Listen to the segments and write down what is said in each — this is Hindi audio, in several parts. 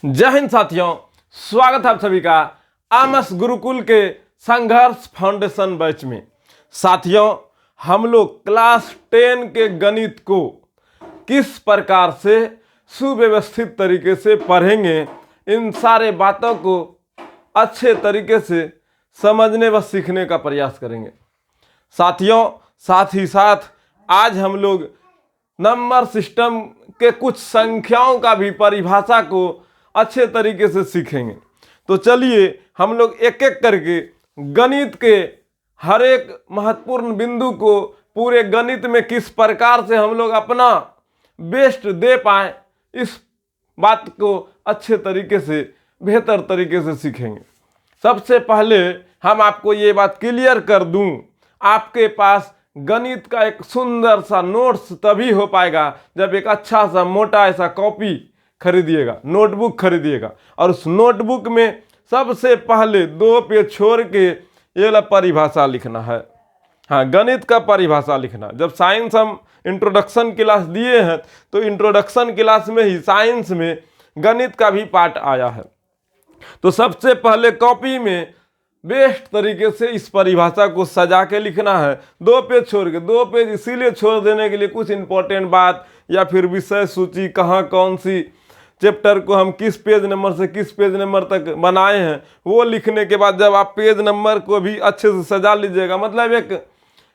जय हिंद साथियों, स्वागत है आप सभी का आमस गुरुकुल के संघर्ष फाउंडेशन बैच में। साथियों, हम लोग क्लास 10 के गणित को किस प्रकार से सुव्यवस्थित तरीके से पढ़ेंगे, इन सारे बातों को अच्छे तरीके से समझने व सीखने का प्रयास करेंगे। साथियों, साथ ही साथ आज हम लोग नंबर सिस्टम के कुछ संख्याओं का भी परिभाषा को अच्छे तरीके से सीखेंगे। तो चलिए हम लोग एक एक करके गणित के हर एक महत्वपूर्ण बिंदु को पूरे गणित में किस प्रकार से हम लोग अपना बेस्ट दे पाए, इस बात को अच्छे तरीके से बेहतर तरीके से सीखेंगे। सबसे पहले हम आपको ये बात क्लियर कर दूं, आपके पास गणित का एक सुंदर सा नोट्स तभी हो पाएगा जब एक अच्छा सा मोटा ऐसा कॉपी खरीदिएगा, नोटबुक खरीदिएगा, और उस नोटबुक में सबसे पहले 2 पेज छोड़ के ये वाला परिभाषा लिखना है। हाँ, गणित का परिभाषा लिखना। जब साइंस हम इंट्रोडक्शन क्लास दिए हैं तो इंट्रोडक्शन क्लास में ही साइंस में गणित का भी पार्ट आया है। तो सबसे पहले कॉपी में बेस्ट तरीके से इस परिभाषा को सजा के लिखना है। 2 पेज छोड़ के, 2 पेज इसीलिए छोड़ देने के लिए कुछ इंपॉर्टेंट बात या फिर विषय सूची, कहाँ कौन सी चैप्टर को हम किस पेज नंबर से किस पेज नंबर तक बनाए हैं, वो लिखने के बाद जब आप पेज नंबर को भी अच्छे से सजा लीजिएगा, मतलब एक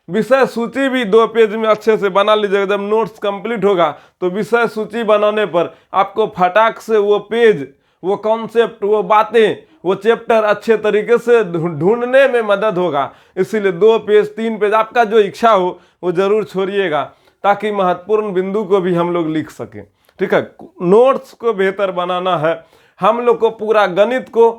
विषय सूची भी 2 पेज में अच्छे से बना लीजिएगा। जब नोट्स कंप्लीट होगा तो विषय सूची बनाने पर आपको फटाक से वो पेज, वो कॉन्सेप्ट, वो बातें, वो चैप्टर अच्छे तरीके से ढूंढने में मदद होगा। इसीलिए 2 पेज 3 पेज आपका जो इच्छा हो वो जरूर छोड़िएगा, ताकि महत्वपूर्ण बिंदु को भी हम लोग लिख सकें। ठीक है, नोट्स को बेहतर बनाना है। हम लोग को पूरा गणित को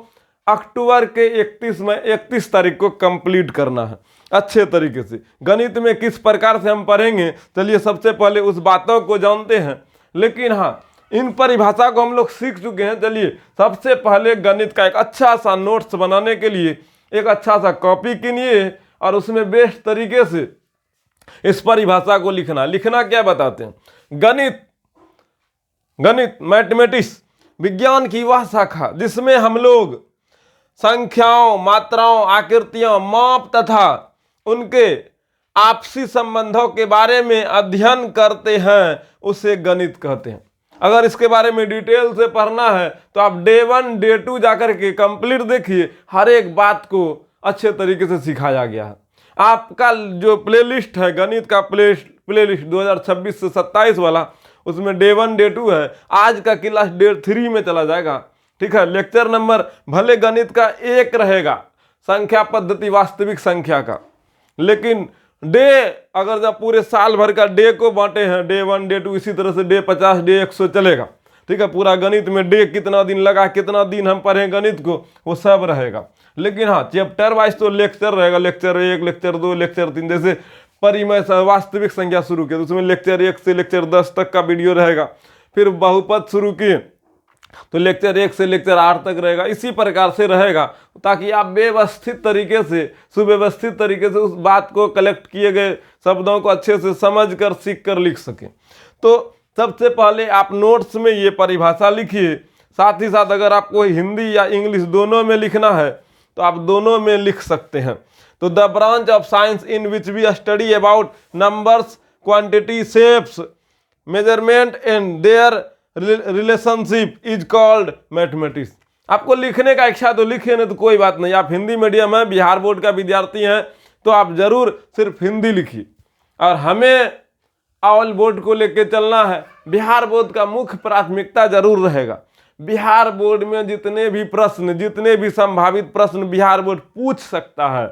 अक्टूबर के 31 तारीख को कंप्लीट करना है अच्छे तरीके से। गणित में किस प्रकार से हम पढ़ेंगे, चलिए सबसे पहले उस बातों को जानते हैं। लेकिन हाँ, इन परिभाषा को हम लोग सीख चुके हैं। चलिए सबसे पहले गणित का एक अच्छा सा नोट्स बनाने के लिए एक अच्छा सा कॉपी कीनिए और उसमें बेस्ट तरीके से इस परिभाषा को लिखना क्या बताते हैं। गणित मैथमेटिक्स विज्ञान की वह शाखा जिसमें हम लोग संख्याओं, मात्राओं, आकृतियों, माप तथा उनके आपसी संबंधों के बारे में अध्ययन करते हैं, उसे गणित कहते हैं। अगर इसके बारे में डिटेल से पढ़ना है तो आप डे 1 डे 2 जाकर के कंप्लीट देखिए, हर एक बात को अच्छे तरीके से सिखाया गया है। आपका जो प्लेलिस्ट है गणित का प्लेलिस्ट 2026 से 27 वाला, उसमें डे 1 डे 2 है। आज का क्लास डे 3 में चला जाएगा। ठीक है, लेक्चर नंबर भले गणित का 1 रहेगा, संख्या पद्धति वास्तविक संख्या का, लेकिन डे अगर जब पूरे साल भर का डे को बांटे हैं, डे 1 डे 2, इसी तरह से डे 50 डे 100 चलेगा। ठीक है, पूरा गणित में डे कितना दिन लगा, कितना दिन हम पढ़ें गणित को, वो सब रहेगा। लेकिन हाँ, चैप्टर वाइज तो लेक्चर रहेगा, लेक्चर 1, लेक्चर 2, लेक्चर 3। जैसे परिमेय वास्तविक संख्या शुरू किया तो उसमें लेक्चर 1 से लेक्चर 10 तक का वीडियो रहेगा। फिर बहुपद शुरू किए तो लेक्चर 1 से लेक्चर 8 तक रहेगा। इसी प्रकार से रहेगा ताकि आप व्यवस्थित तरीके से, सुव्यवस्थित तरीके से उस बात को कलेक्ट किए गए शब्दों को अच्छे से समझ कर, सीख कर लिख सकें। तो सबसे पहले आप नोट्स में ये परिभाषा लिखिए। साथ ही साथ अगर आपको हिंदी या इंग्लिश दोनों में लिखना है तो आप दोनों में लिख सकते हैं। तो the branch of science in which we study about numbers, quantity, shapes, measurement and their relationship is called mathematics. आपको लिखने का इच्छा तो लिखिए, नहीं तो कोई बात नहीं। आप हिंदी मीडियम है, बिहार बोर्ड का विद्यार्थी हैं, तो आप जरूर सिर्फ हिंदी लिखिए। और हमें ऑल बोर्ड को लेके चलना है। बिहार बोर्ड का मुख्य प्राथमिकता जरूर रहेगा। बिहार बोर्ड में जितने भी प्रश्न, जितने भी संभावित प्रश्न बिहार बोर्ड पूछ सकता है,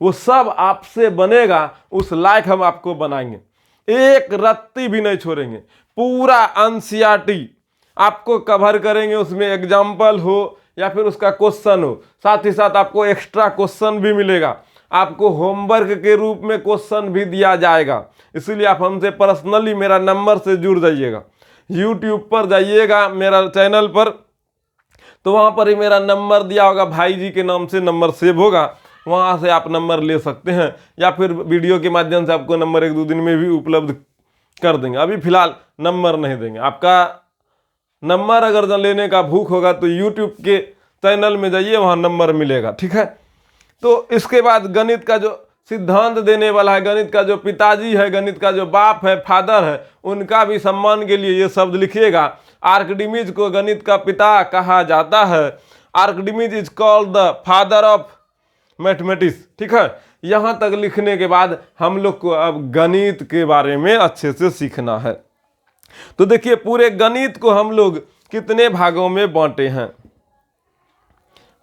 वो सब आपसे बनेगा। उस लायक हम आपको बनाएंगे, एक रत्ती भी नहीं छोड़ेंगे। पूरा एनसीईआरटी आपको कवर करेंगे, उसमें एग्जाम्पल हो या फिर उसका क्वेश्चन हो। साथ ही साथ आपको एक्स्ट्रा क्वेश्चन भी मिलेगा, आपको होमवर्क के रूप में क्वेश्चन भी दिया जाएगा। इसीलिए आप हमसे पर्सनली मेरा नंबर से जुड़ जाइएगा। यूट्यूब पर जाइएगा मेरा चैनल पर, तो वहाँ पर ही मेरा नंबर दिया होगा, भाई जी के नाम से नंबर सेव होगा, वहाँ से आप नंबर ले सकते हैं। या फिर वीडियो के माध्यम से आपको नंबर 1-2 दिन में भी उपलब्ध कर देंगे। अभी फिलहाल नंबर नहीं देंगे, आपका नंबर अगर लेने का भूख होगा तो यूट्यूब के चैनल में जाइए, वहाँ नंबर मिलेगा, ठीक है। तो इसके बाद गणित का जो सिद्धांत देने वाला है, गणित का जो पिताजी है, गणित का जो बाप है, फादर है, उनका भी सम्मान के लिए ये शब्द लिखिएगा। आर्किमिडीज को गणित का पिता कहा जाता है। Archimedes is called the father of mathematics, ठीक है। यहां तक लिखने के बाद हम लोग को अब गणित के बारे में अच्छे से सीखना है। तो देखिए पूरे गणित को हम लोग कितने भागों में बांटे हैं,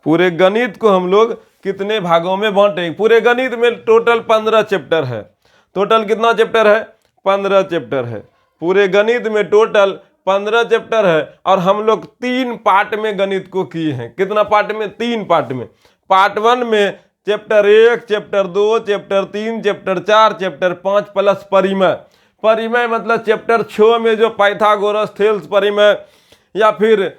पूरे गणित को हम लोग कितने भागों में बांटे। पूरे गणित में टोटल 15 चैप्टर है। टोटल कितना चैप्टर है? 15 चैप्टर है। पूरे गणित में टोटल 15 चैप्टर है और हम लोग 3 पार्ट में गणित को किए हैं। कितना पार्ट में? 3 पार्ट में। पार्ट 1 में chapter 1, chapter 2, chapter 3, chapter 4, chapter 5 plus परिमेय। परिमेय मतलब चैप्टर 6 में जो पाइथागोरस, थेल्स परिमेय या फिर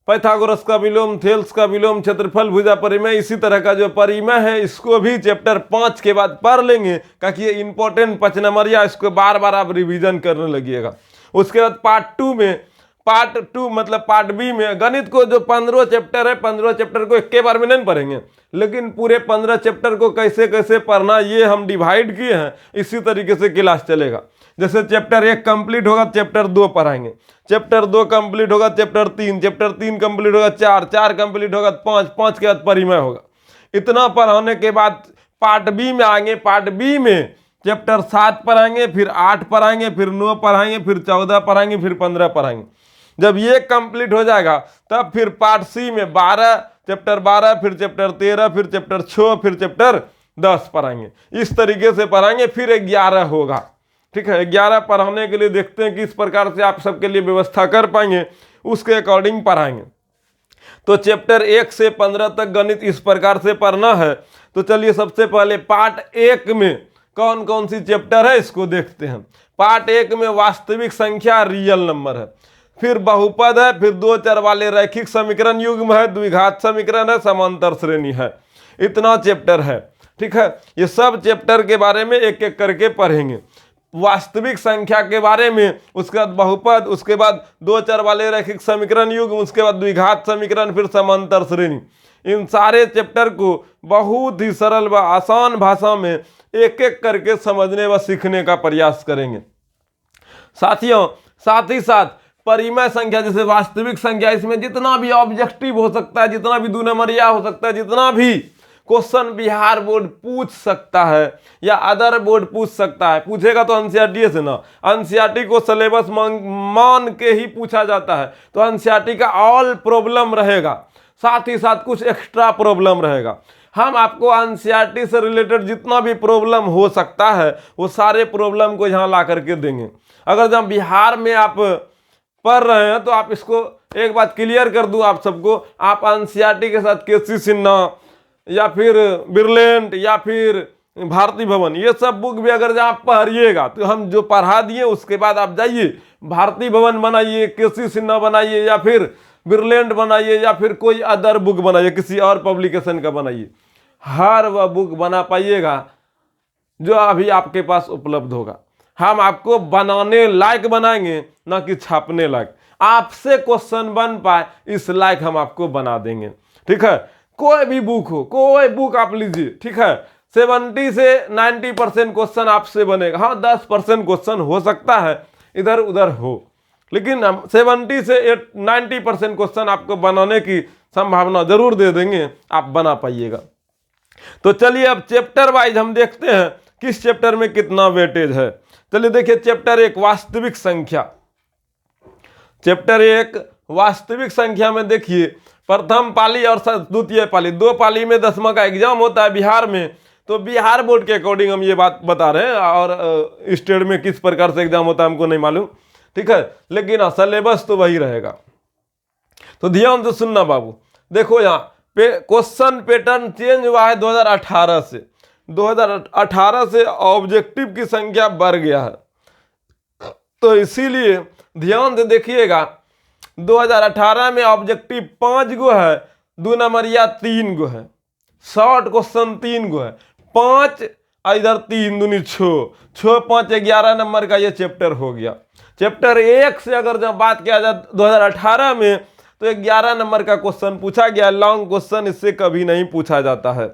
पाइथागोरस का विलोम, थेल्स का विलोम, क्षेत्रफल, भुजा परिमेय, इसी तरह का जो परिमेय है इसको भी चैप्टर 5 के बाद पढ़ लेंगे, ताकि ये इंपॉर्टेंट 5 नंबरिया, इसको बार बार आप रिवीजन करने लगिएगा। उसके बाद पार्ट टू मतलब पार्ट बी में गणित को जो 15 चैप्टर है, 15 चैप्टर को एक बार में नहीं पढ़ेंगे, लेकिन पूरे 15 चैप्टर को कैसे कैसे पढ़ना ये हम डिवाइड किए हैं। इसी तरीके से क्लास चलेगा। जैसे चैप्टर 1 कंप्लीट होगा, चैप्टर 2 पढ़ाएंगे, चैप्टर 2 कंप्लीट होगा, चैप्टर 3, चैप्टर 3 कंप्लीट होगा, 4 कंप्लीट होगा, 5 के बाद परिमेय होगा। इतना पढ़ाने के बाद पार्ट बी में आएंगे। पार्ट बी में चैप्टर 7 पढ़ाएंगे, फिर 8 पढ़ाएंगे, फिर 9 पढ़ाएंगे, फिर 14 पढ़ाएंगे, फिर 15 पढ़ाएंगे। जब ये कंप्लीट हो जाएगा तब फिर पार्ट सी में 12, चैप्टर 12, फिर चैप्टर 13, फिर चैप्टर 6, फिर चैप्टर 10 पढ़ाएंगे। इस तरीके से पढ़ाएंगे। फिर 11 होगा, ठीक है। 11 पढ़ाने के लिए देखते हैं किस प्रकार से आप सबके लिए व्यवस्था कर पाएंगे, उसके अकॉर्डिंग पढ़ाएंगे। तो चैप्टर 1 से 15 तक गणित इस प्रकार से पढ़ना है। तो चलिए सबसे पहले पार्ट 1 में कौन कौन सी चैप्टर है इसको देखते हैं। पार्ट 1 में वास्तविक संख्या, रियल नंबर है, फिर बहुपद है, फिर 2 चर वाले रैखिक समीकरण युग्म है, द्विघात समीकरण है, समांतर श्रेणी है। इतना चैप्टर है, ठीक है। ये सब चैप्टर के बारे में एक एक करके पढ़ेंगे। वास्तविक संख्या के बारे में, उसके बाद बहुपद, उसके बाद 2 चर वाले रैखिक समीकरण युग्म, उसके बाद द्विघात समीकरण, फिर समांतर श्रेणी। इन सारे चैप्टर को बहुत ही सरल व आसान भाषा में एक एक करके समझने व सीखने का प्रयास करेंगे। साथियों, साथ ही साथ परिमेय संख्या जैसे वास्तविक संख्या, इसमें जितना भी ऑब्जेक्टिव हो सकता है, जितना भी 2 नंबरिया हो सकता है, जितना भी क्वेश्चन बिहार बोर्ड पूछ सकता है या अदर बोर्ड पूछ सकता है, पूछेगा तो एनसीईआरटी से ना। एनसीईआरटी को सिलेबस मान के ही पूछा जाता है, तो एनसीईआरटी का ऑल प्रॉब्लम रहेगा, साथ ही साथ कुछ एक्स्ट्रा प्रॉब्लम रहेगा। हम आपको एनसीईआरटी से रिलेटेड जितना भी प्रॉब्लम हो सकता है वो सारे प्रॉब्लम को यहाँ ला करके देंगे। अगर जब बिहार में आप पढ़ रहे हैं तो आप इसको एक बात क्लियर कर दूं आप सबको, आप एनसीईआरटी के साथ केसी सिन्हा या फिर बिरलेंट या फिर भारती भवन, ये सब बुक भी अगर आप पढ़िएगा तो हम जो पढ़ा दिए उसके बाद आप जाइए भारती भवन बनाइए, केसी सिन्हा बनाइए, या फिर बिरलेंट बनाइए, या फिर कोई अदर बुक बनाइए, किसी और पब्लिकेशन का बनाइए। हर वह बुक बना पाइएगा जो अभी आपके पास उपलब्ध होगा। हम आपको बनाने लायक बनाएंगे, ना कि छापने लायक। आपसे क्वेश्चन बन पाए इस लायक हम आपको बना देंगे, ठीक है। कोई भी बुक हो, कोई बुक आप लीजिए, ठीक है। 70 से 90% क्वेश्चन आपसे बनेगा। हाँ, 10% क्वेश्चन हो सकता है इधर उधर हो, लेकिन हम 70 से 90% क्वेश्चन आपको बनाने की संभावना जरूर दे देंगे, आप बना पाइएगा। तो चलिए अब चैप्टर वाइज हम देखते हैं किस चैप्टर में कितना वेटेज है। चलिए देखिए चैप्टर 1 वास्तविक संख्या। चैप्टर 1 वास्तविक संख्या में देखिए प्रथम पाली और द्वितीय पाली, 2 पाली में 10वां का एग्जाम होता है बिहार में। तो बिहार बोर्ड के अकॉर्डिंग हम ये बात बता रहे हैं, और स्टेट में किस प्रकार से एग्जाम होता है हमको नहीं मालूम, ठीक है, लेकिन सिलेबस तो वही रहेगा। तो ध्यान से सुनना बाबू। देखो यहाँ क्वेश्चन पैटर्न चेंज हुआ है 2018 से। 2018 से ऑब्जेक्टिव की संख्या बढ़ गया है, तो इसीलिए ध्यान से देखिएगा 2018 में ऑब्जेक्टिव 5 गो है, 2 नंबरिया 3 गो है, शॉर्ट क्वेश्चन 3 गो है, 5 इधर 3 दूनी 6, 6 5 11 नंबर का ये चैप्टर हो गया। चैप्टर 1 से अगर जब बात किया जाए 2018 में, तो 11 नंबर का क्वेश्चन पूछा गया। लॉन्ग क्वेश्चन इससे कभी नहीं पूछा जाता है।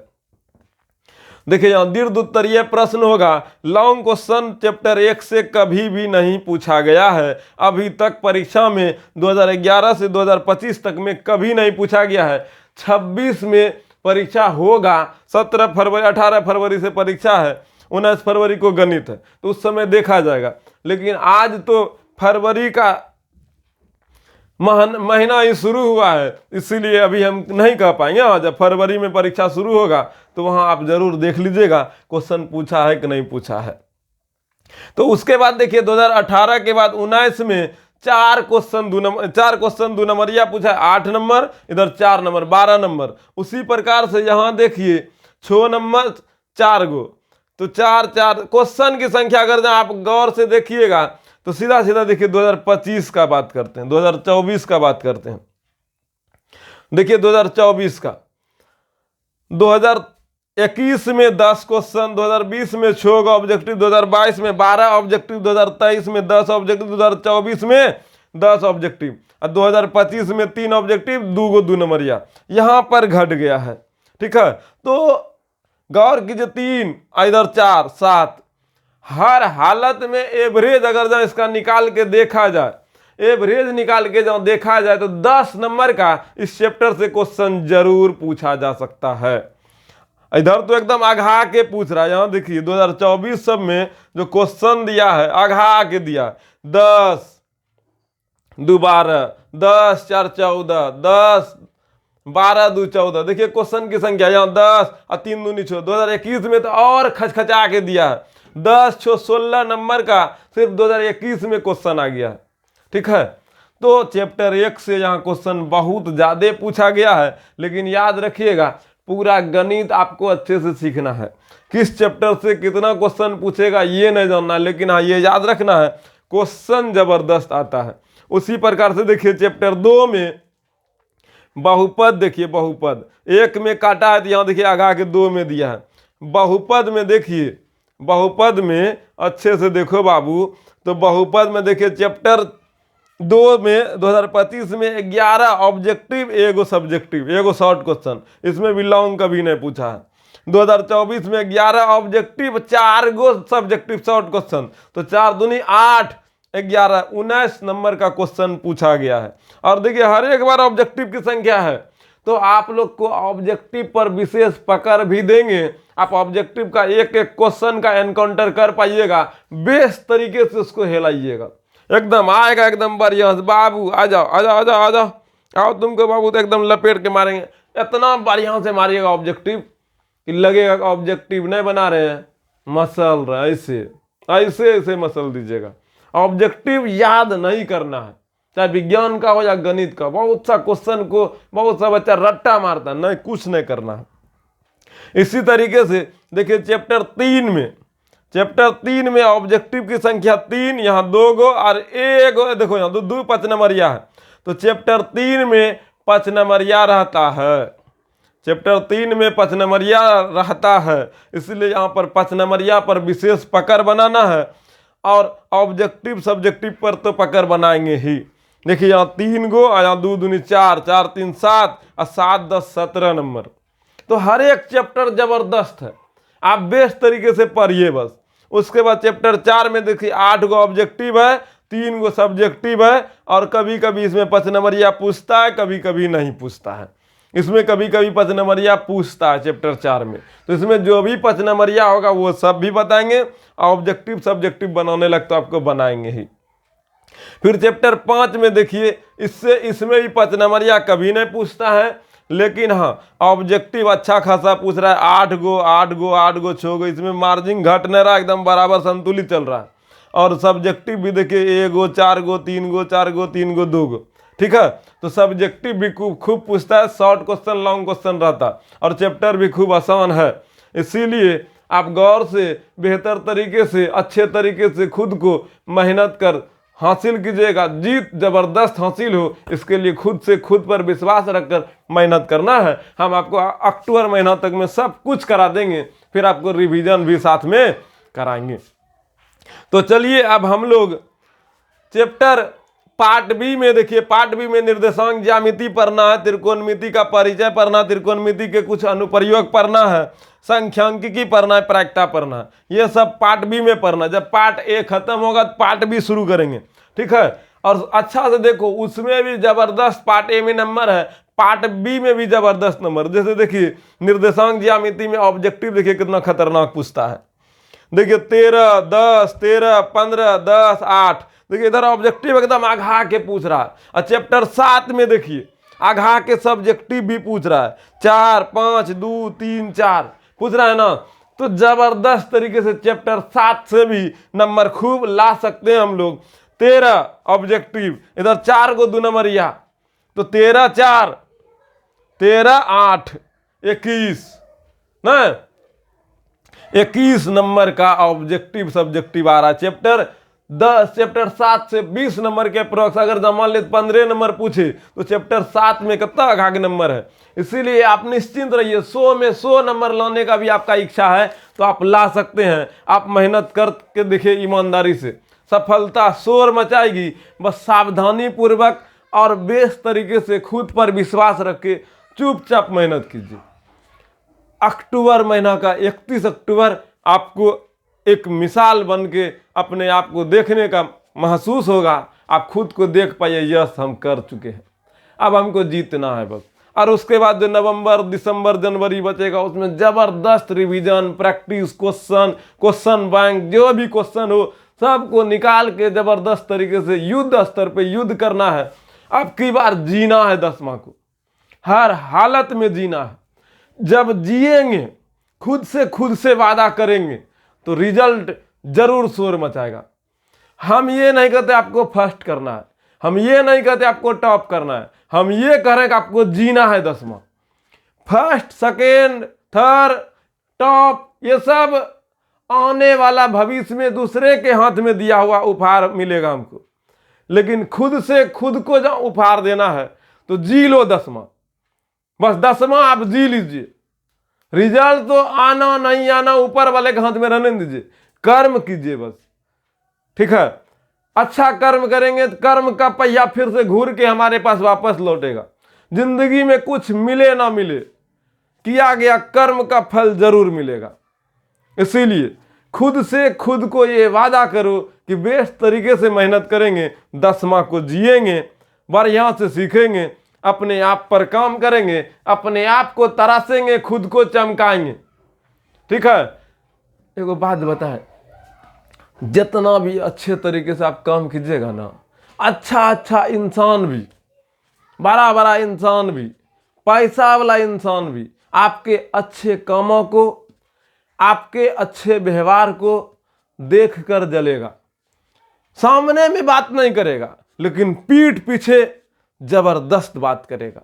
देखिए यहां दीर्घ उत्तरीय प्रश्न होगा। लॉन्ग क्वेश्चन चैप्टर 1 से कभी भी नहीं पूछा गया है। अभी तक परीक्षा में 2011 से 2025 तक में कभी नहीं पूछा गया है। 26 में परीक्षा होगा। 17 फरवरी 18 फरवरी से परीक्षा है, 19 फरवरी को गणित है, तो उस समय देखा जाएगा। लेकिन आज तो फरवरी का महीना ही शुरू हुआ है, इसीलिए अभी हम नहीं कह पाएंगे। हाँ, जब फरवरी में परीक्षा शुरू होगा तो वहां आप जरूर देख लीजिएगा क्वेश्चन पूछा है कि नहीं पूछा है। तो उसके बाद देखिए 2018 के बाद 19 में 4 क्वेश्चन 2 नंबरिया पूछा है, 8 नंबर, इधर 4 नंबर, 12 नंबर। उसी प्रकार से यहाँ देखिए 6 नंबर 4 गो, तो 4 4 क्वेश्चन की संख्या अगर आप गौर से देखिएगा तो सीधा सीधा देखिए 2025 का बात करते हैं, 2024 का बात करते हैं। देखिए 2024 का 2021 में 10 क्वेश्चन, 2020 में 6 का ऑब्जेक्टिव, 2022 में 12 ऑब्जेक्टिव, 2023 में 10 ऑब्जेक्टिव, 2024 में 10 ऑब्जेक्टिव और 2025 में 3 ऑब्जेक्टिव, 2 नंबरिया यहां पर घट गया है। ठीक है, तो गौर कीजिए 3 इधर 4 7, हर हालत में एवरेज अगर जब इसका निकाल के देखा जाए, एवरेज निकाल के जब देखा जाए तो 10 नंबर का इस चैप्टर से क्वेश्चन जरूर पूछा जा सकता है। इधर तो एकदम आघा के पूछ रहा है। यहां देखिए 2024 सब में जो क्वेश्चन दिया है आघा के दिया, 10 2 12, 10 4 14, 10 12 2 14। देखिए क्वेश्चन की संख्या यहाँ 10 और 3 दूनी 6। 2021 में तो और खचखचा के दिया है, 10 6 16 नंबर का सिर्फ 2021 में क्वेश्चन आ गया है। ठीक है, तो चैप्टर 1 से यहाँ क्वेश्चन बहुत ज्यादा पूछा गया है। लेकिन याद रखिएगा पूरा गणित आपको अच्छे से सीखना है। किस चैप्टर से कितना क्वेश्चन पूछेगा ये नहीं जानना, लेकिन हाँ ये याद रखना है क्वेश्चन जबरदस्त आता है। उसी प्रकार से देखिए चैप्टर 2 में बहुपद, देखिए बहुपद 1 में काटा है तो यहाँ देखिए आगा के 2 में दिया है। बहुपद में देखिए, बहुपद में अच्छे से देखो बाबू, तो बहुपद में देखिए चैप्टर 2 में 2025 में 11 ऑब्जेक्टिव, एगो सब्जेक्टिव, एगो शॉर्ट क्वेश्चन, इसमें भी लॉन्ग कभी नहीं पूछा है। 2024 में 11 ऑब्जेक्टिव, 4 गो सब्जेक्टिव शॉर्ट क्वेश्चन, तो 4 दूनी 8, 11 19 नंबर का क्वेश्चन पूछा गया है। और देखिए हर एक बार ऑब्जेक्टिव की संख्या है, तो आप लोग को ऑब्जेक्टिव पर विशेष पकड़ भी देंगे। आप ऑब्जेक्टिव का एक एक क्वेश्चन का एनकाउंटर कर पाइएगा, बेस्ट तरीके से उसको हिलाइएगा, एकदम आएगा एकदम बढ़िया। बाबू आ जाओ आ जाओ आ जाओ आ जाओ, आओ तुमको बाबू तो एकदम लपेट के मारेंगे, इतना बढ़िया से मारिएगा ऑब्जेक्टिव कि लगेगा ऑब्जेक्टिव नहीं बना रहे हैं, मसल रहे। ऐसे ऐसे ऐसे मसल दीजिएगा। ऑब्जेक्टिव याद नहीं करना है, चाहे विज्ञान का हो या गणित का। बहुत सा क्वेश्चन को बहुत सा बच्चा रट्टा मारता है, नहीं, कुछ नहीं करना है। इसी तरीके से देखिए चैप्टर 3 में, चैप्टर 3 में ऑब्जेक्टिव की संख्या 3, यहाँ 2 गो और 1 गो, देखो यहाँ 2 5 नंबरिया है, तो चैप्टर 3 में 5 नंबरिया रहता है। चैप्टर 3 में 5 नंबरिया रहता है, इसलिए यहाँ पर 5 नंबरिया पर विशेष पकड़ बनाना है। और ऑब्जेक्टिव सब्जेक्टिव पर तो पकड़ बनाएंगे ही। देखिए यहाँ 3 गो और यहाँ 2 दूनी 4, 4 3 7 और 7 10 17 नंबर। तो हर एक चैप्टर जबरदस्त है, आप बेस्ट तरीके से पढ़िए बस। उसके बाद चैप्टर 4 में देखिए 8 गो ऑब्जेक्टिव है, 3 गो सब्जेक्टिव है, और कभी कभी इसमें 5 नंबरिया पूछता है, कभी कभी नहीं पूछता है। इसमें कभी कभी 5 नंबरिया पूछता है चैप्टर 4 में, तो इसमें जो भी 5 नंबरिया होगा वो सब भी बताएंगे। ऑब्जेक्टिव सब्जेक्टिव बनाने लग तो आपको बनाएंगे ही। फिर चैप्टर 5 में देखिए इसमें भी 5 नंबरिया कभी नहीं पूछता है, लेकिन हाँ ऑब्जेक्टिव अच्छा खासा पूछ रहा है, 8 गो 8 गो 8 गो 6 गो, इसमें मार्जिन घट नहीं रहा, एकदम बराबर संतुलित चल रहा है। और सब्जेक्टिव भी देखिए 1 गो 4 गो 3 गो 4 गो 3 गो 2 गो। ठीक है, तो सब्जेक्टिव भी खूब पूछता है, शॉर्ट क्वेश्चन लॉन्ग क्वेश्चन रहता है, और चैप्टर भी खूब आसान है। इसीलिए आप गौर से बेहतर तरीके से अच्छे तरीके से खुद को मेहनत कर हासिल कीजिएगा। जीत जबरदस्त हासिल हो, इसके लिए खुद से खुद पर विश्वास रखकर मेहनत करना है। हम आपको अक्टूबर महीना तक में सब कुछ करा देंगे, फिर आपको रिवीजन भी साथ में कराएंगे। तो चलिए अब हम लोग चैप्टर पार्ट बी में देखिए, पार्ट बी में निर्देशांक ज्यामिति पढ़ना है, त्रिकोणमिति का परिचय पढ़ना, त्रिकोणमिति के कुछ अनुप्रयोग पढ़ना है, संख्यांकिकी पढ़ना है, प्रायिकता पढ़ना है। ये सब पार्ट बी में पढ़ना है। जब पार्ट ए खत्म होगा तो पार्ट बी शुरू करेंगे, ठीक है। और अच्छा से देखो, उसमें भी जबरदस्त पार्ट ए में नंबर है, पार्ट बी में भी जबरदस्त नंबर। जैसे देखिए निर्देशांक ज्यामिति में ऑब्जेक्टिव देखिए कितना खतरनाक पूछता है। देखिए 13, 10, 13, 15, 10, 8। देखिए इधर ऑब्जेक्टिव एकदम आघा के पूछ रहा है। और चैप्टर 7 में देखिए आघा के सब्जेक्टिव भी पूछ रहा है, 4, 5, 2, 3, 4 पूछ रहा है ना। तो जबरदस्त तरीके से चैप्टर 7 से भी नंबर खूब ला सकते हैं हम लोग। 13 ऑब्जेक्टिव, इधर 4 को 2 नंबरिया, तो 13, 4, 13, 8, 21 ना, 21 नंबर का ऑब्जेक्टिव सब्जेक्टिव आ रहा है। चैप्टर 7 से 20 नंबर के अप्रोक्स। अगर मान ले 15 नंबर पूछे तो चैप्टर 7 में कितना आगे के नंबर है। इसीलिए आप निश्चिंत रहिए, 100 में 100 नंबर लाने का भी आपका इच्छा है तो आप ला सकते हैं। आप मेहनत करके देखिए ईमानदारी से, सफलता शोर मचाएगी। बस सावधानी पूर्वक और बेस्ट तरीके से खुद पर विश्वास रख के चुपचाप मेहनत कीजिए। अक्टूबर महीना का 31 अक्टूबर आपको एक मिसाल बन के अपने आप को देखने का महसूस होगा। आप खुद को देख पाइए, यस हम कर चुके हैं, अब हमको जीतना है बस। और उसके बाद जो नवंबर, दिसंबर, जनवरी बचेगा उसमें जबरदस्त रिवीजन, प्रैक्टिस, क्वेश्चन बैंक, जो भी क्वेश्चन हो सबको निकाल के जबरदस्त तरीके से युद्ध स्तर पे युद्ध करना है। अब की बार जीना है 10वां को, हर हालत में जीना है। जब जिएंगे, खुद से वादा करेंगे तो रिजल्ट जरूर शोर मचाएगा। हम ये नहीं कहते आपको फर्स्ट करना है, हम ये नहीं कहते आपको टॉप करना है, हम ये कह रहे हैं कि आपको जीना है 10वां। फर्स्ट, सेकेंड, थर्ड, टॉप ये सब आने वाला भविष्य में दूसरे के हाथ में दिया हुआ उपहार मिलेगा हमको। लेकिन खुद से खुद को जब उपहार देना है तो जी लो 10वां, बस 10वां आप जी लीजिए। रिजल्ट तो आना नहीं आना ऊपर वाले के हाथ में रहने दीजिए, कर्म कीजिए बस, ठीक है। अच्छा कर्म करेंगे तो कर्म का पहिया फिर से घूर के हमारे पास वापस लौटेगा। जिंदगी में कुछ मिले ना मिले, किया गया कर्म का फल जरूर मिलेगा। इसीलिए खुद से खुद को ये वादा करो कि बेस्ट तरीके से मेहनत करेंगे, 10वां को जिएंगे, बढ़िया से सीखेंगे, अपने आप पर काम करेंगे, अपने आप को तराशेंगे, खुद को चमकाएंगे, ठीक है। एगो बात बताए, जितना भी अच्छे तरीके से आप काम कीजिएगा ना, अच्छा इंसान भी, बड़ा इंसान भी, पैसा वाला इंसान भी आपके अच्छे कामों को, आपके अच्छे व्यवहार को देखकर जलेगा। सामने में बात नहीं करेगा लेकिन पीठ पीछे जबरदस्त बात करेगा।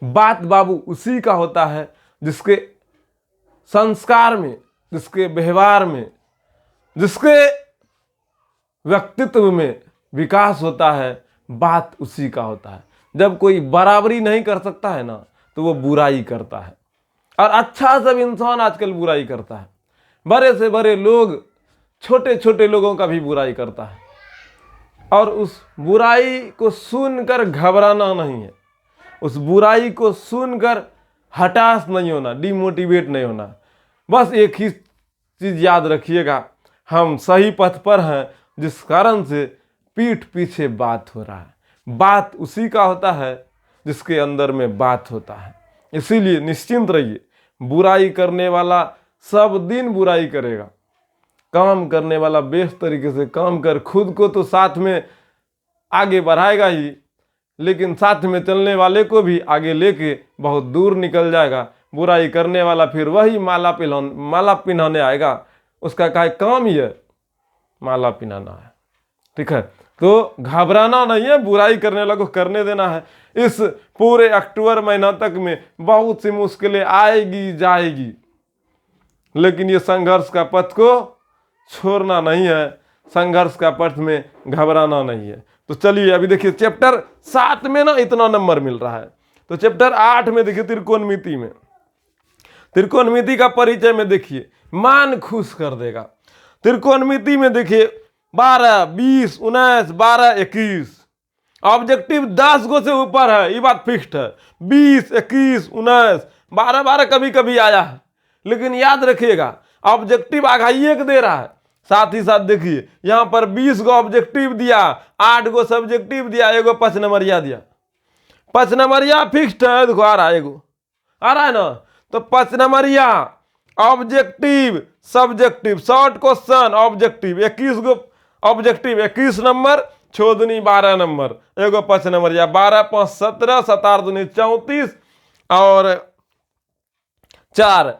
बात बाबू उसी का होता है जिसके संस्कार में, जिसके व्यवहार में, जिसके व्यक्तित्व में विकास होता है। बात उसी का होता है। जब कोई बराबरी नहीं कर सकता है ना तो वो बुराई करता है। और अच्छा सब इंसान आजकल बुराई करता है। बड़े से बड़े लोग छोटे छोटे लोगों का भी बुराई करता है। और उस बुराई को सुनकर घबराना नहीं है, उस बुराई को सुनकर हताश नहीं होना, डिमोटिवेट नहीं होना। बस एक ही चीज याद रखिएगा, हम सही पथ पर हैं, जिस कारण से पीठ पीछे बात हो रहा है। बात उसी का होता है जिसके अंदर में बात होता है। इसीलिए निश्चिंत रहिए, बुराई करने वाला सब दिन बुराई करेगा, काम करने वाला बेस्ट तरीके से काम कर, खुद को तो साथ में आगे बढ़ाएगा ही, लेकिन साथ में चलने वाले को भी आगे लेके बहुत दूर निकल जाएगा। बुराई करने वाला फिर वही माला पिन्हाने आएगा, उसका क्या काम ही है, माला पिन्हाना है, ठीक है। तो घबराना नहीं है, बुराई करने वाला को करने देना है। इस पूरे अक्टूबर महीना तक में बहुत सी मुश्किलें आएगी जाएगी, लेकिन ये संघर्ष का पथ को छोड़ना नहीं है, संघर्ष का पथ में घबराना नहीं है। तो चलिए अभी देखिए चैप्टर 7 में ना इतना नंबर मिल रहा है, तो चैप्टर 8 में देखिए त्रिकोणमिति में, त्रिकोणमिति का परिचय में देखिए मान खुश कर देगा। त्रिकोणमिति में देखिए 12, 20, 19, 12, 21। ऑब्जेक्टिव 10 गो से ऊपर है, ये बात फिक्स्ड है। 20, 21, 19, 12, 12 कभी कभी आया है, लेकिन याद रखिएगा ऑब्जेक्टिव आघाइए के दे रहा है। साथ ही साथ देखिए यहां पर 20 गो ऑब्जेक्टिव दिया, 8 गो सब्जेक्टिव दिया, एगो 5 नंबरिया दिया। 5 नंबरिया फिक्स्ड है, देखो आ रहा है, एगो आ रहा है ना। तो 5 नंबरिया objective subjective short question objective 21 गो ऑब्जेक्टिव 21 नंबर, छोदनी 12 नंबर, एगो 5 नंबर या 12 5 17 17 दूनी 34 और 4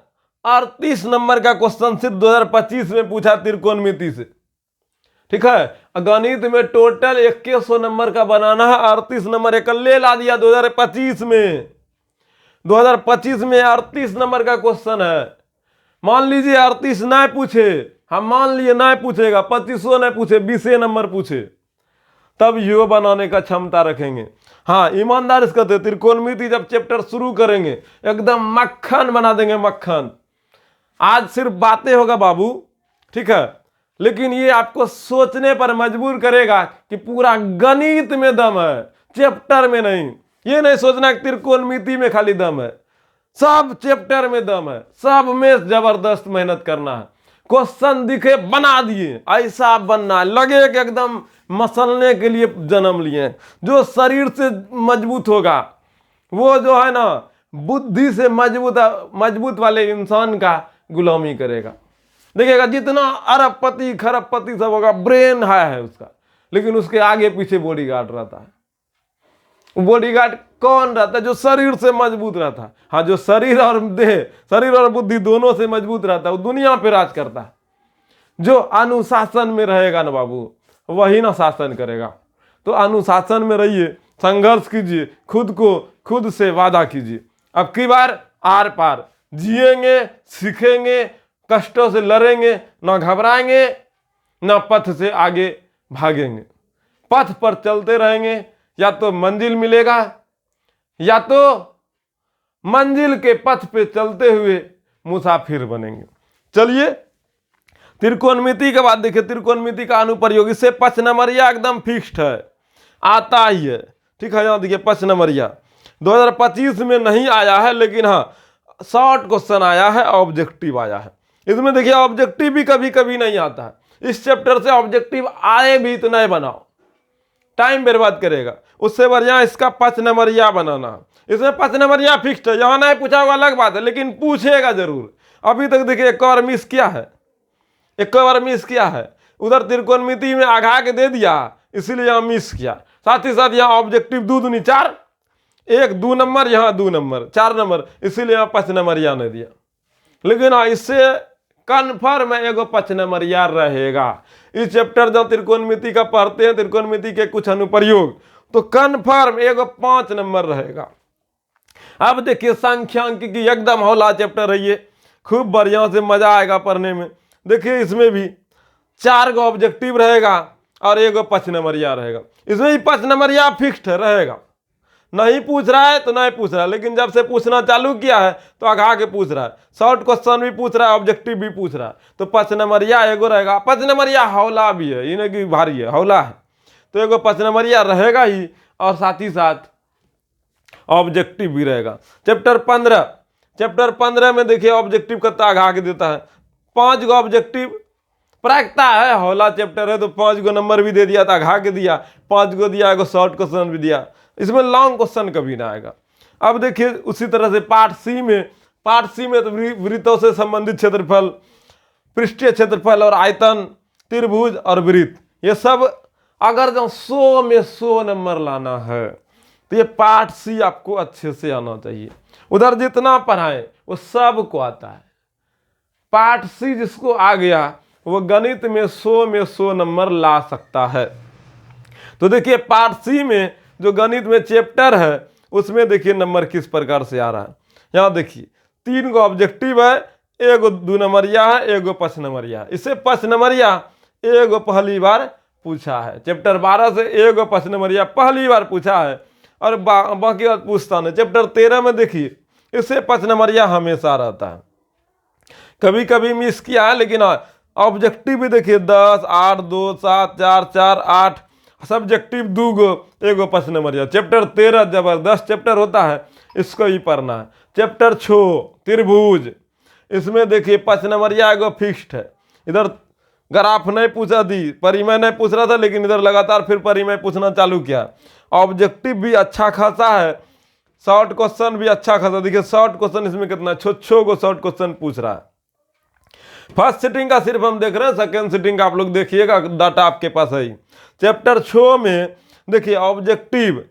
38 नंबर का क्वेश्चन सिर्फ 2025 में पूछा त्रिकोणमिति से। ठीक है, गणित में टोटल 2100 नंबर का बनाना है, 38 नंबर इकल्ले ला दिया 2025 में। 2025 में 38 नंबर का क्वेश्चन है। मान लीजिए 38 ना पूछे, हम मान लिए ना पूछेगा, 2500 ना पूछे, 20 नंबर पूछे, तब यो बनाने का क्षमता रखेंगे। हाँ, ईमानदार इसका त्रिकोणमिति जब चैप्टर शुरू करेंगे एकदम मक्खन बना देंगे, मक्खन। आज सिर्फ बातें होगा बाबू, ठीक है, लेकिन ये आपको सोचने पर मजबूर करेगा कि पूरा गणित में दम है, चैप्टर में नहीं। ये नहीं सोचना कि त्रिकोणमिति में खाली दम है, सब चैप्टर में दम है, सब में जबरदस्त मेहनत करना है। क्वेश्चन दिखे बना दिए, ऐसा बनना है, लगे कि एकदम मसलने के लिए जन्म लिए। जो शरीर से मजबूत होगा वो जो है ना बुद्धि से मजबूत वाले इंसान का गुलामी करेगा। देखिएगा जितना अरबपति खरबपति सब होगा, ब्रेन है उसका, लेकिन उसके आगे पीछे बॉडीगार्ड रहता है। बॉडीगार्ड कौन रहता है? जो शरीर से मजबूत रहता है। हाँ, जो शरीर और देह, शरीर और बुद्धि दोनों से मजबूत रहता है, वो दुनिया पे राज करता है। जो अनुशासन में रहेगा ना बाबू, वही ना शासन करेगा। तो अनुशासन में रहिए, संघर्ष कीजिए, खुद को खुद से वादा कीजिए। अब की बार आर पार जिएंगे, सीखेंगे, कष्टों से लड़ेंगे, ना घबराएंगे, ना पथ से आगे भागेंगे। पथ पर चलते रहेंगे, या तो मंजिल मिलेगा या तो मंजिल के पथ पे चलते हुए मुसाफिर बनेंगे। चलिए त्रिकोणमिति के बाद देखिए, त्रिकोणमिति का अनुप्रयोग, इससे 5 नंबरिया एकदम फिक्स्ड है, आता ही है। ठीक है, यहाँ देखिए 5 नंबरिया 2025 में नहीं आया है, लेकिन हाँ शॉर्ट क्वेश्चन आया है, ऑब्जेक्टिव आया है। इसमें देखिए ऑब्जेक्टिव भी कभी कभी नहीं आता है। इस चैप्टर से ऑब्जेक्टिव आए भी तो नहीं बनाओ, टाइम बर्बाद करेगा। उससे बढ़िया इसका 5 नंबरिया बनाना है। इसमें 5 नंबरिया फिक्स्ड है, यहाँ नहीं पूछा हुआ अलग बात है, लेकिन पूछेगा जरूर। अभी तक देखिए एक और मिस किया है, एक बार मिस किया है। उधर त्रिकोणमिति में आघा के दे दिया, इसीलिए यहाँ मिस किया। साथ ही साथ यहाँ ऑब्जेक्टिव 2 दूनी 4, 1 2 नंबर, यहाँ 2 नंबर 4 नंबर, इसीलिए यहाँ 5 नंबरिया नहीं दिया। लेकिन हाँ, इससे कन्फर्म है एगो 5 नंबरिया रहेगा। इस चैप्टर जब त्रिकोणमिति का पढ़ते हैं, त्रिकोणमिति के कुछ अनुप्रयोग, तो कन्फर्म एगो 5 नंबर रहेगा। अब देखिए सांख्यिकी एकदम हौला चैप्टर है ये, खूब बढ़िया से मजा आएगा पढ़ने में। देखिए इसमें भी 4 गो ऑब्जेक्टिव रहेगा और एगो 5 नंबरिया रहेगा। इसमें भी 5 नंबरिया फिक्स्ड रहेगा। नहीं पूछ रहा है तो नहीं पूछ रहा है, लेकिन जब से पूछना चालू किया है तो आघा के पूछ रहा है, शॉर्ट क्वेश्चन भी पूछ रहा है, ऑब्जेक्टिव भी पूछ रहा है। तो 5 नंबरिया एगो रहेगा। 5 नंबरिया हौला भी है, ये नहीं कि भारी है, हौला है, तो एगो 5 नंबरिया रहेगा ही, और साथ ही साथ ऑब्जेक्टिव भी रहेगा। चैप्टर 15 में देखिए ऑब्जेक्टिव का आघा के देता है। 5 गो ऑब्जेक्टिव प्रायिकता है, हौला चैप्टर है तो 5 गो नंबर भी दे दिया था, आघा के दिया, 5 गो दिया, एगो शॉर्ट क्वेश्चन भी दिया। इसमें लॉन्ग क्वेश्चन कभी ना आएगा। अब देखिए उसी तरह से पार्ट सी में तो वृत्तों से संबंधित क्षेत्रफल, पृष्ठीय क्षेत्रफल और आयतन, त्रिभुज और वृत्त, ये सब अगर जो 100 में 100 नंबर लाना है तो ये पार्ट सी आपको अच्छे से आना चाहिए। उधर जितना पढ़ाए वो सब को आता है। पार्ट सी जिसको आ गया वो गणित में 100 में 100 नंबर ला सकता है। तो देखिए पार्ट सी में जो गणित में चैप्टर है उसमें देखिए नंबर किस प्रकार से आ रहा है। यहाँ देखिए 3 गो ऑब्जेक्टिव है, एगो 2 नंबरिया है, एगो 5 नंबरिया है। इससे 5 नंबरिया एगो पहली बार पूछा है। चैप्टर 12 से एगो 5 नंबरिया पहली बार पूछा है, और बाकी बात पूछता नहीं। चैप्टर 13 में देखिए इससे 5 नंबरिया हमेशा रहता है। कभी कभी मिस किया है, लेकिन ऑब्जेक्टिव भी देखिए 10, 8, 2, 7, 4, 4, 8, सब्जेक्टिव 2 गो, एगो प्रश्न नंबर। चैप्टर 13 जबरदस्त चैप्टर होता है, इसको ही पढ़ना है। चैप्टर 6 त्रिभुज, इसमें देखिए प्रश्न नंबर एगो फिक्स्ड है। इधर ग्राफ नहीं पूछा थी, परिमय नहीं पूछ रहा था, लेकिन इधर लगातार फिर परिमय पूछना चालू किया। ऑब्जेक्टिव भी अच्छा खासा है, शॉर्ट क्वेश्चन भी अच्छा खासा। देखिए शॉर्ट क्वेश्चन इसमें कितना, छो को शॉर्ट क्वेश्चन पूछ रहा है। फर्स्ट सिटिंग का सिर्फ हम देख रहे हैं, सेकेंड सिटिंग का आप लोग देखिएगा, डाटा आपके पास है ही। चैप्टर 6 में देखिए ऑब्जेक्टिव,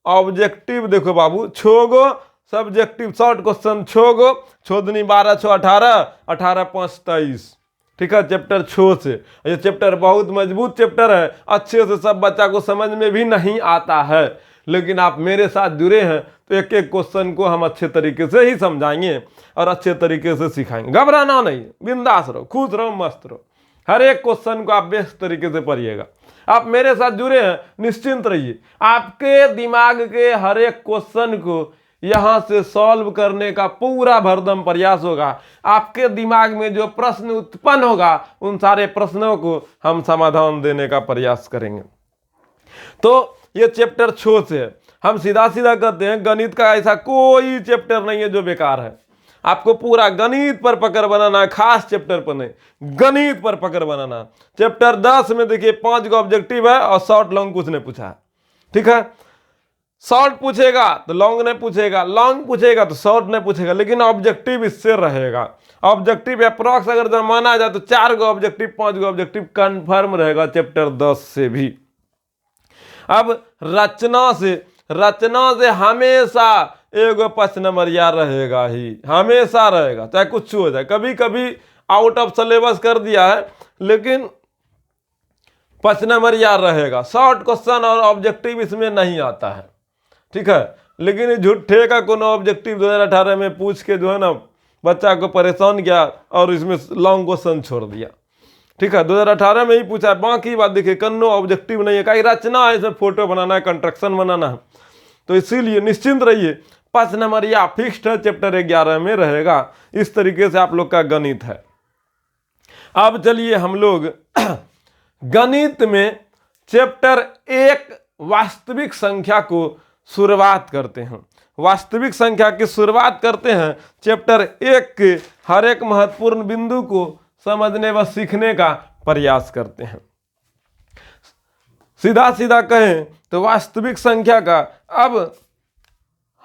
ऑब्जेक्टिव देखो बाबू 6 गो, सब्जेक्टिव शॉर्ट क्वेश्चन 6 गो, 6 दूनी 12, 6 18, 18 5 23। ठीक है, चैप्टर 6 से। ये चैप्टर बहुत मजबूत चैप्टर है, अच्छे से सब बच्चा को समझ में भी नहीं आता है, लेकिन आप मेरे साथ जुड़े हैं तो एक एक क्वेश्चन को हम अच्छे तरीके से ही समझाएंगे और अच्छे तरीके से सिखाएंगे। घबराना नहीं, बिंदास रहो, खुश रहो, मस्त रहो। हर एक क्वेश्चन को आप बेस्ट तरीके से पढ़िएगा। आप मेरे साथ जुड़े हैं, निश्चिंत रहिए। आपके दिमाग के हर एक क्वेश्चन को यहां से सॉल्व करने का पूरा भरदम प्रयास होगा। आपके दिमाग में जो प्रश्न उत्पन्न होगा, उन सारे प्रश्नों को हम समाधान देने का प्रयास करेंगे। तो ये चैप्टर 6 से है। हम सीधा सीधा कहते हैं, गणित का ऐसा कोई चैप्टर नहीं है जो बेकार है। आपको पूरा गणित पर पकड़ बनाना है, खास चैप्टर पर नहीं, गणित पर पकड़ बनाना। चैप्टर 10 में देखिए 5 का ऑब्जेक्टिव है और शॉर्ट लॉन्ग कुछ नहीं पूछा है। ठीक है, शॉर्ट पूछेगा तो लॉन्ग नहीं पूछेगा, लॉन्ग पूछेगा तो शॉर्ट नहीं पूछेगा, लेकिन ऑब्जेक्टिव इससे रहेगा। ऑब्जेक्टिव अप्रॉक्स अगर जब माना जाए तो 4 गो ऑब्जेक्टिव, 5 गो ऑब्जेक्टिव कंफर्म रहेगा चैप्टर 10 से भी। अब रचना से हमेशा एगो प्रश्न नंबर याद रहेगा ही, हमेशा रहेगा, चाहे कुछ हो जाए। कभी कभी आउट ऑफ सिलेबस कर दिया है, लेकिन प्रश्न नंबर याद रहेगा। शॉर्ट क्वेश्चन और ऑब्जेक्टिव इसमें नहीं आता है। ठीक है, लेकिन झूठे का कोनो ऑब्जेक्टिव 2018 में पूछ के जो है ना बच्चा को परेशान किया और इसमें लॉन्ग क्वेश्चन छोड़ दिया। ठीक है, 2018 में ही पूछा है, बाकी बात देखिए कन्नो ऑब्जेक्टिव नहीं है, कहीं रचना है, इसमें फोटो बनाना है, कंस्ट्रक्शन बनाना है। तो इसीलिए निश्चिंत रहिए, प्रश्न नंबर या फिक्स्ड है, चैप्टर 11 में रहेगा। इस तरीके से आप लोग का गणित है। अब चलिए हम लोग गणित में चैप्टर 1 वास्तविक संख्या को शुरुआत करते हैं। वास्तविक संख्या की शुरुआत करते हैं चैप्टर 1 के हर एक महत्वपूर्ण बिंदु को समझने व सीखने का प्रयास करते हैं। सीधा सीधा कहें तो वास्तविक संख्या का अब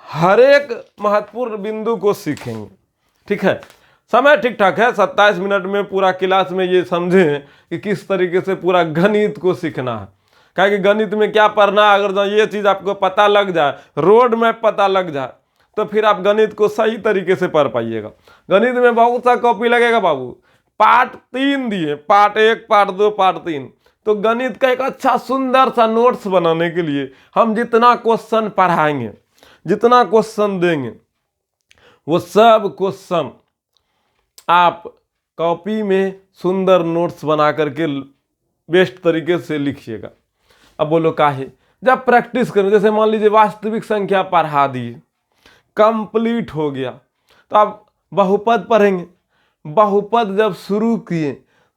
हर एक महत्वपूर्ण बिंदु को सीखेंगे। ठीक है, समय ठीक ठाक है, 27 मिनट में पूरा क्लास में ये समझें कि किस तरीके से पूरा गणित को सीखना है। क्या कि गणित में क्या पढ़ना है, अगर ये चीज़ आपको पता लग जाए, रोड मैप पता लग जाए, तो फिर आप गणित को सही तरीके से पढ़ पाइएगा। गणित में बहुत सा कॉपी लगेगा बाबू, पार्ट 3 दिए, पार्ट 1, पार्ट 2, पार्ट 3। तो गणित का एक अच्छा सुंदर सा नोट्स बनाने के लिए हम जितना क्वेश्चन पढ़ाएंगे, जितना क्वेश्चन देंगे, वो सब क्वेश्चन आप कॉपी में सुंदर नोट्स बना करके बेस्ट तरीके से लिखिएगा। अब बोलो काहे, जब प्रैक्टिस करें, जैसे मान लीजिए वास्तविक संख्या पढ़ा दी, कंप्लीट हो गया, तो आप बहुपद पढ़ेंगे। बहुपद जब शुरू किए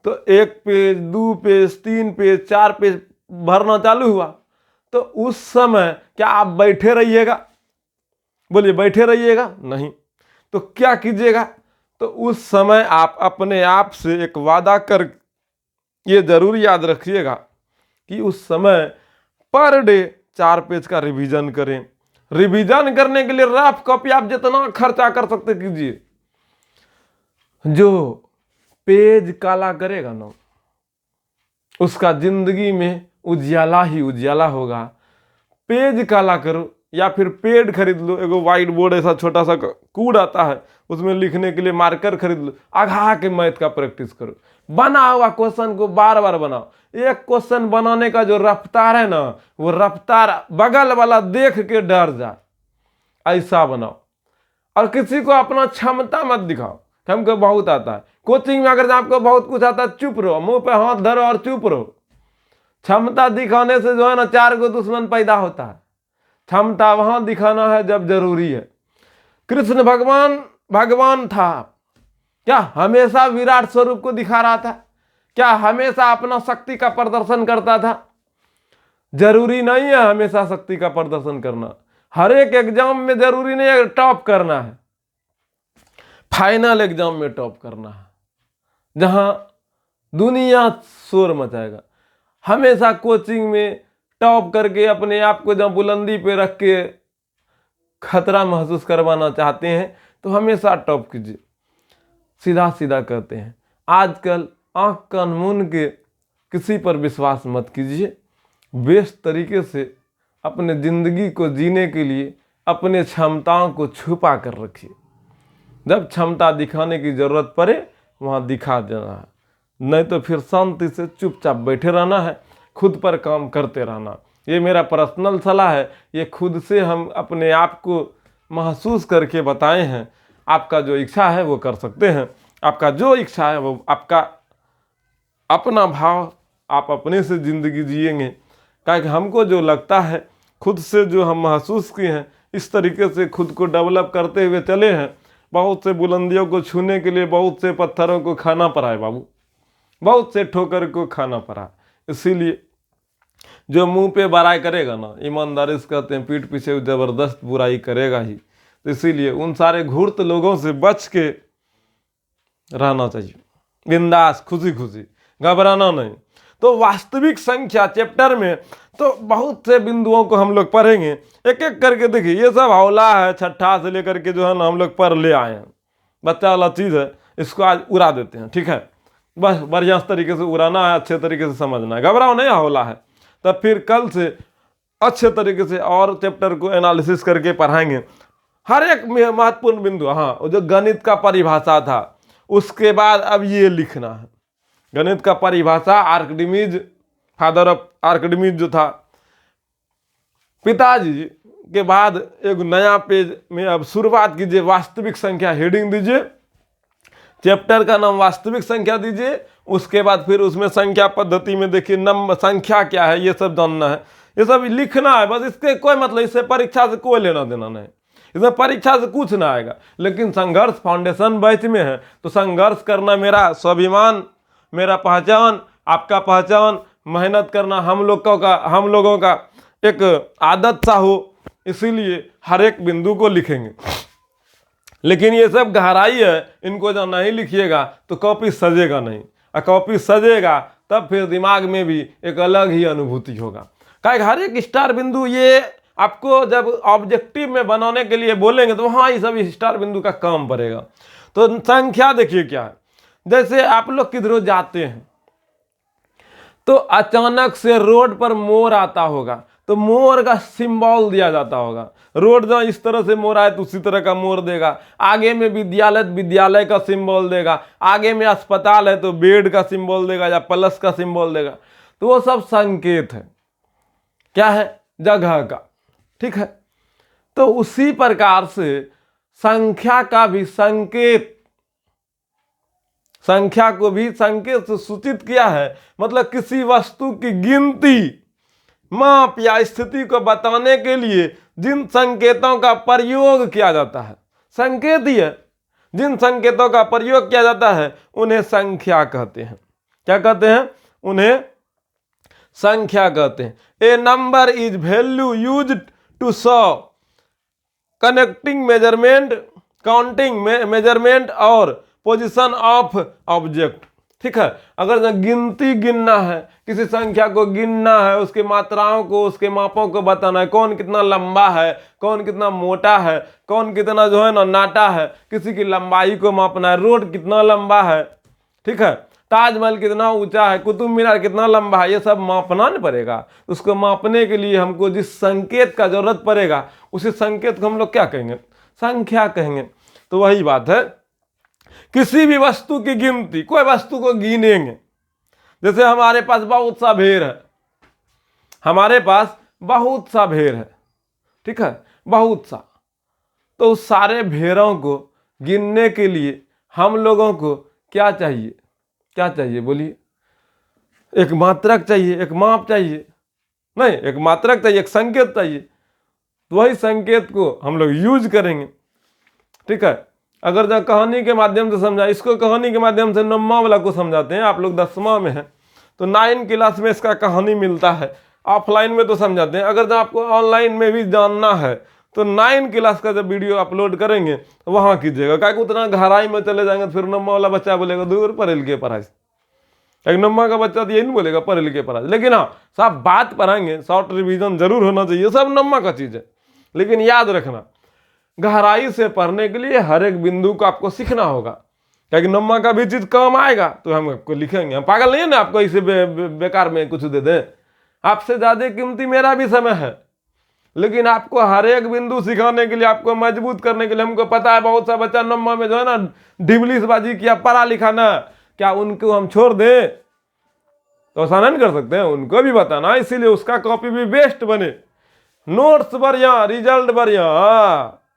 तो 1 पेज, 2 पेज, 3 पेज, 4 पेज भरना चालू हुआ, तो उस समय क्या आप बैठे रहिएगा? बोलिए, बैठे रहिएगा? नहीं। तो क्या कीजिएगा? तो उस समय आप अपने आप से एक वादा कर ये जरूर याद रखिएगा कि उस समय पर डे 4 पेज का रिवीजन करें। रिवीजन करने के लिए रफ कॉपी आप जितना खर्चा कर सकते कीजिए। जो पेज काला करेगा ना, उसका जिंदगी में उजियाला ही उजियाला होगा। पेज काला करो, या फिर पेड खरीद लो, एगो व्हाइट बोर्ड ऐसा छोटा सा कूड आता है, उसमें लिखने के लिए मार्कर खरीद लो, आघा के मैथ का प्रैक्टिस करो। बना हुआ क्वेश्चन को बार बार बनाओ। एक क्वेश्चन बनाने का जो रफ्तार है ना, वो रफ्तार बगल वाला देख के डर जाए, ऐसा बनाओ। और किसी को अपना क्षमता मत दिखाओ, हमको बहुत आता है। कोचिंग में अगर आपको बहुत कुछ आता है, चुप रहो, मुंह पे हाथ धरो और चुप रहो। क्षमता दिखाने से जो है ना 4 गो दुश्मन पैदा होता है। क्षमता वहां दिखाना है जब जरूरी है। कृष्ण भगवान था क्या? हमेशा विराट स्वरूप को दिखा रहा था? क्या हमेशा अपना शक्ति का प्रदर्शन करता था? जरूरी नहीं है हमेशा शक्ति का प्रदर्शन करना। हर एक एग्जाम में जरूरी नहीं है टॉप करना है, फाइनल एग्जाम में टॉप करना है, जहां दुनिया शोर मचाएगा। हमेशा कोचिंग में टॉप करके अपने आप को जब बुलंदी पे रख के खतरा महसूस करवाना चाहते हैं तो हमेशा टॉप कीजिए। सीधा सीधा कहते हैं, आजकल आंख कान मूंद के किसी पर विश्वास मत कीजिए। बेस्ट तरीके से अपने ज़िंदगी को जीने के लिए अपने क्षमताओं को छुपा कर रखिए। जब क्षमता दिखाने की ज़रूरत पड़े वहाँ दिखा देना है, नहीं तो फिर शांति से चुपचाप बैठे रहना है, खुद पर काम करते रहना। ये मेरा पर्सनल सलाह है, ये खुद से हम अपने आप को महसूस करके बताए हैं। आपका जो इच्छा है वो कर सकते हैं, आपका जो इच्छा है वो आपका अपना भाव, आप अपने से ज़िंदगी जिएंगे। क्योंकि हमको जो लगता है खुद से जो हम महसूस किए हैं, इस तरीके से खुद को डेवलप करते हुए चले हैं। बहुत से बुलंदियों को छूने के लिए बहुत से पत्थरों को खाना पड़ा है बाबू, बहुत से ठोकर को खाना पड़ा। इसीलिए जो मुंह पे बड़ाई करेगा ना, ईमानदारी से कहते हैं पीठ पीछे ज़बरदस्त बुराई करेगा ही। तो इसीलिए उन सारे घूर्त लोगों से बच के रहना चाहिए, बिंदास खुशी खुशी, घबराना नहीं। तो वास्तविक संख्या चैप्टर में तो बहुत से बिंदुओं को हम लोग पढ़ेंगे, एक एक करके। देखिए ये सब हौला है, छठा से लेकर के जो है ना हम लोग पढ़ ले आए हैं। बच्चा वाला चीज़ है, इसको आज उड़ा देते हैं, ठीक है। बस बढ़िया तरीके से उड़ाना है, अच्छे तरीके से समझना है, घबराओ नहीं, हौला है। तब फिर कल से अच्छे तरीके से और चैप्टर को एनालिसिस करके पढ़ाएंगे, हर एक महत्वपूर्ण बिंदु। हाँ, जो गणित का परिभाषा था उसके बाद अब ये लिखना है। गणित का परिभाषा आर्किमिडीज, फादर ऑफ आर्किमिडीज जो था, पिताजी के बाद एक नया पेज में अब शुरुआत कीजिए। वास्तविक संख्या हेडिंग दीजिए, चैप्टर का नाम वास्तविक संख्या दीजिए। उसके बाद फिर उसमें संख्या पद्धति में देखिए नंबर, संख्या क्या है, ये सब जानना है, ये सब लिखना है। बस इसके कोई मतलब, इससे परीक्षा से कोई लेना देना नहीं, इसमें परीक्षा से कुछ ना आएगा। लेकिन संघर्ष फाउंडेशन बैच में है तो संघर्ष करना मेरा स्वाभिमान, मेरा पहचान, आपका पहचान, मेहनत करना हम लोगों का एक आदत सा हो। इसीलिए हर एक बिंदु को लिखेंगे। लेकिन ये सब गहराई है, इनको जब नहीं लिखिएगा तो कॉपी सजेगा नहीं, और कॉपी सजेगा तब फिर दिमाग में भी एक अलग ही अनुभूति होगा। क्या हर एक स्टार बिंदु ये आपको जब ऑब्जेक्टिव में बनाने के लिए बोलेंगे तो हाँ ये सब स्टार बिंदु का काम पड़ेगा। तो संख्या देखिए क्या है, जैसे आप लोग किधरों जाते हैं तो अचानक से रोड पर मोर आता होगा, तो मोर का सिंबल दिया जाता होगा। रोड जहाँ इस तरह से मोर आए तो उसी तरह का मोर देगा। आगे में विद्यालय का सिंबल देगा। आगे में अस्पताल है तो बेड का सिंबल देगा या प्लस का सिंबल देगा। तो वो सब संकेत है, क्या है, जगह का, ठीक है। तो उसी प्रकार से संख्या का भी संकेत, संख्या को भी संकेत से सूचित किया है। मतलब किसी वस्तु की गिनती, माप या स्थिति को बताने के लिए जिन संकेतों का प्रयोग किया जाता है, संकेत ही है, जिन संकेतों का प्रयोग किया जाता है उन्हें संख्या कहते हैं। क्या कहते हैं? उन्हें संख्या कहते हैं। A number is value used to show connecting measurement, counting measurement or position of object, ठीक है। अगर गिनती गिनना है, किसी संख्या को गिनना है, उसके मात्राओं को, उसके मापों को बताना है, कौन कितना लंबा है, कौन कितना मोटा है, कौन कितना जो है ना नाटा है, किसी की लंबाई को मापना है, रोड कितना लंबा है, ठीक है, ताजमहल कितना ऊंचा है, कुतुब मीनार कितना लंबा है, ये सब मापना नहीं पड़ेगा। उसको मापने के लिए हमको जिस संकेत का जरूरत पड़ेगा उसी संकेत को हम लोग क्या कहेंगे? संख्या कहेंगे। तो वही बात है, किसी भी वस्तु की गिनती, कोई वस्तु को गिनेंगे, जैसे हमारे पास बहुत सा भेड़ है, हमारे पास बहुत सा भेड़ है, ठीक है, बहुत सा। तो उस सारे भेड़ों को गिनने के लिए हम लोगों को क्या चाहिए? क्या चाहिए बोलिए? एक मात्रक चाहिए, एक माप चाहिए, नहीं, एक मात्रक चाहिए, एक संकेत चाहिए। तो वही संकेत को हम लोग यूज करेंगे, ठीक है। अगर जहाँ कहानी के माध्यम से समझा, इसको कहानी के माध्यम से 9वां वाला को समझाते हैं, आप लोग 10वां में हैं तो 9 क्लास में इसका कहानी मिलता है, ऑफलाइन में तो समझाते हैं। अगर जब आपको ऑनलाइन में भी जानना है तो 9 क्लास का जब वीडियो अपलोड करेंगे तो वहाँ कीजिएगा, क्या उतना गहराई में चले जाएंगे तो फिर 9वां वाला बच्चा बोलेगा दूर पढ़े लिखे पढ़ाई। एक 9वां का बच्चा तो ये नहीं बोलेगा पढ़े लिखे पढ़ाई, लेकिन हाँ सब बात पढ़ाएंगे, शॉर्ट रिवीजन जरूर होना चाहिए, सब 9वां का चीज़ है। लेकिन याद रखना गहराई से पढ़ने के लिए हर एक बिंदु को आपको सीखना होगा, क्योंकि 9वां का भी चीज़ काम आएगा तो हम आपको लिखेंगे। हम पागल नहीं है ना आपको इसे बेकार में कुछ दे दें। आपसे ज़्यादा कीमती मेरा भी समय है, लेकिन आपको हर एक बिंदु सिखाने के लिए, आपको मजबूत करने के लिए। हमको पता है बहुत सा बच्चा 9वां में जो है ना ढिबलीसबाजी किया, पढ़ा लिखा ना, क्या उनको हम छोड़ दें? तो ऐसा नहीं कर सकते हैं, उनको भी बताना, इसीलिए उसका कॉपी भी बेस्ट बने, नोट्स बढ़िया, रिजल्ट बढ़िया।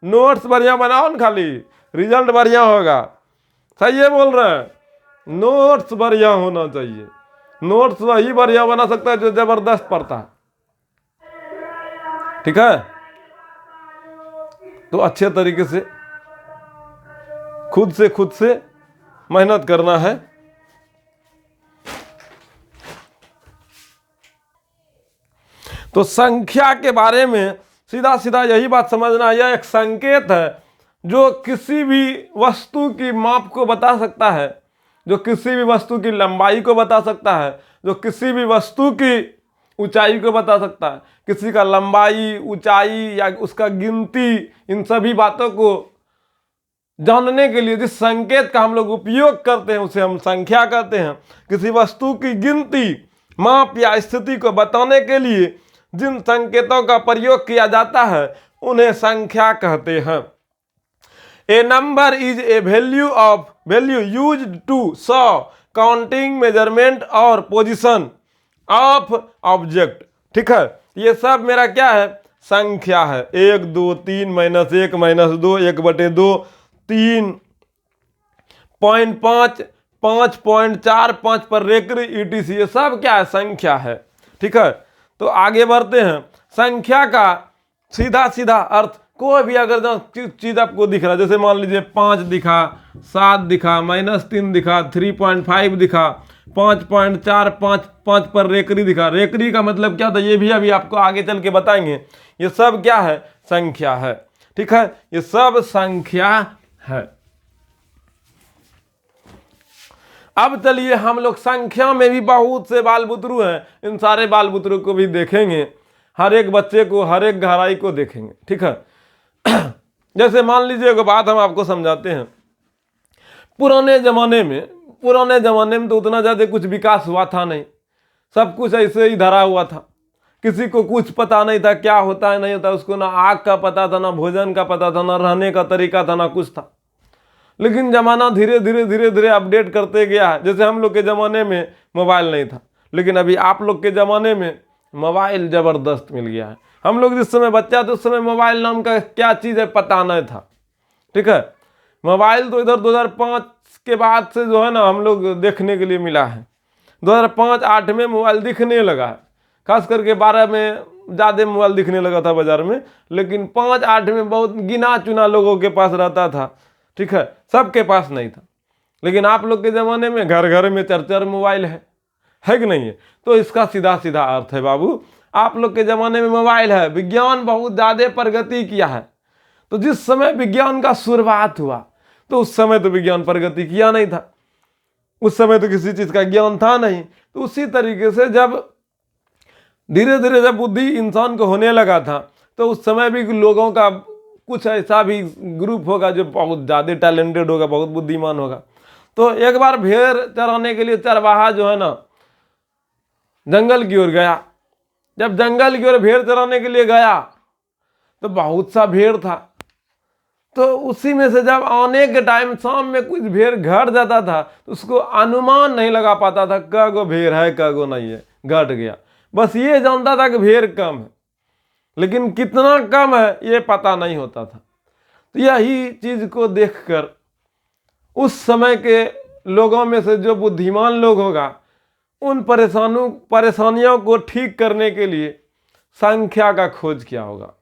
नोट्स बढ़िया बनाओ ना, खाली रिजल्ट बढ़िया होगा। सही है बोल रहे हैं, नोट्स बढ़िया होना चाहिए। नोट्स वही बढ़िया बना सकता है जो जबरदस्त पढ़ता है, ठीक है। तो अच्छे तरीके से खुद से मेहनत करना है। तो संख्या के बारे में सीधा सीधा यही बात समझना, यह एक संकेत है जो किसी भी वस्तु की माप को बता सकता है, जो किसी भी वस्तु की लंबाई को बता सकता है, जो किसी भी वस्तु की ऊंचाई को बता सकता है। किसी का लंबाई, ऊंचाई या उसका गिनती, इन सभी बातों को जानने के लिए जिस संकेत का हम लोग उपयोग करते हैं उसे हम संख्या कहते हैं। किसी वस्तु की गिनती, माप या स्थिति को बताने के लिए जिन संकेतों का प्रयोग किया जाता है उन्हें संख्या कहते हैं। A number is a value used to show counting, measurement or position of object, ठीक है। ये सब मेरा क्या है? संख्या है। 1 2 3 -1 -2 1/2 3.5 5.4 5 पर रेकरी ETC, ये सब क्या है? संख्या है, ठीक है। तो आगे बढ़ते हैं। संख्या का सीधा सीधा अर्थ, कोई भी अगर चीज आपको दिख रहा है, जैसे मान लीजिए 5 दिखा, 7 दिखा, -3 दिखा, 3.5 दिखा, 5.4 5 पर रेकरी दिखा। रेकरी का मतलब क्या था ये भी अभी आपको आगे चल के बताएंगे। ये सब क्या है? संख्या है, ठीक है। ये सब संख्या है। अब चलिए हम लोग संख्या में भी बहुत से बाल बुतरू हैं, इन सारे बाल बुतरू को भी देखेंगे, हर एक बच्चे को, हर एक गहराई को देखेंगे, ठीक है। जैसे मान लीजिए एक बात हम आपको समझाते हैं। पुराने जमाने में तो उतना ज़्यादा कुछ विकास हुआ था नहीं, सब कुछ ऐसे ही धरा हुआ था। किसी को कुछ पता नहीं था क्या होता है नहीं होता, उसको ना आग का पता था, ना भोजन का पता था, ना रहने का तरीका था, ना कुछ था। लेकिन ज़माना धीरे धीरे अपडेट करते गया है। जैसे हम लोग के ज़माने में मोबाइल नहीं था, लेकिन अभी आप लोग के ज़माने में मोबाइल ज़बरदस्त मिल गया है। हम लोग जिस समय बच्चा थे उस समय मोबाइल नाम का क्या चीज़ है पता नहीं था, ठीक है। मोबाइल तो इधर 2005 के बाद से जो है ना हम लोग देखने के लिए मिला है। 2005-8 में मोबाइल दिखने लगा है, खास करके 12 में ज़्यादा मोबाइल दिखने लगा था बाज़ार में, लेकिन 5-8 में बहुत गिना चुना लोगों के पास रहता था, ठीक है, सबके पास नहीं था। लेकिन आप लोग के ज़माने में घर घर में 4-4 मोबाइल है कि नहीं है? तो इसका सीधा सीधा अर्थ है बाबू, आप लोग के ज़माने में मोबाइल है, विज्ञान बहुत ज़्यादा प्रगति किया है। तो जिस समय विज्ञान का शुरुआत हुआ तो उस समय तो विज्ञान प्रगति किया नहीं था, उस समय तो किसी चीज़ का ज्ञान था नहीं। तो उसी तरीके से जब धीरे धीरे जब बुद्धि इंसान को होने लगा था तो उस समय भी लोगों का कुछ ऐसा भी ग्रुप होगा जो बहुत ज़्यादा टैलेंटेड होगा, बहुत बुद्धिमान होगा। तो एक बार भेड़ चराने के लिए चरवाहा जो है ना जंगल की ओर गया। जब जंगल की ओर भेड़ चराने के लिए गया तो बहुत सा भेड़ था। तो उसी में से जब आने के टाइम शाम में कुछ भेड़ घट जाता था तो उसको अनुमान नहीं लगा पाता था कगो भेड़ है कगो नहीं है, घट गया। बस ये जानता था कि भेड़ कम है, लेकिन कितना कम है ये पता नहीं होता था। तो यही चीज को देखकर उस समय के लोगों में से जो बुद्धिमान लोग होगा उन परेशानियों को ठीक करने के लिए संख्या का खोज किया होगा।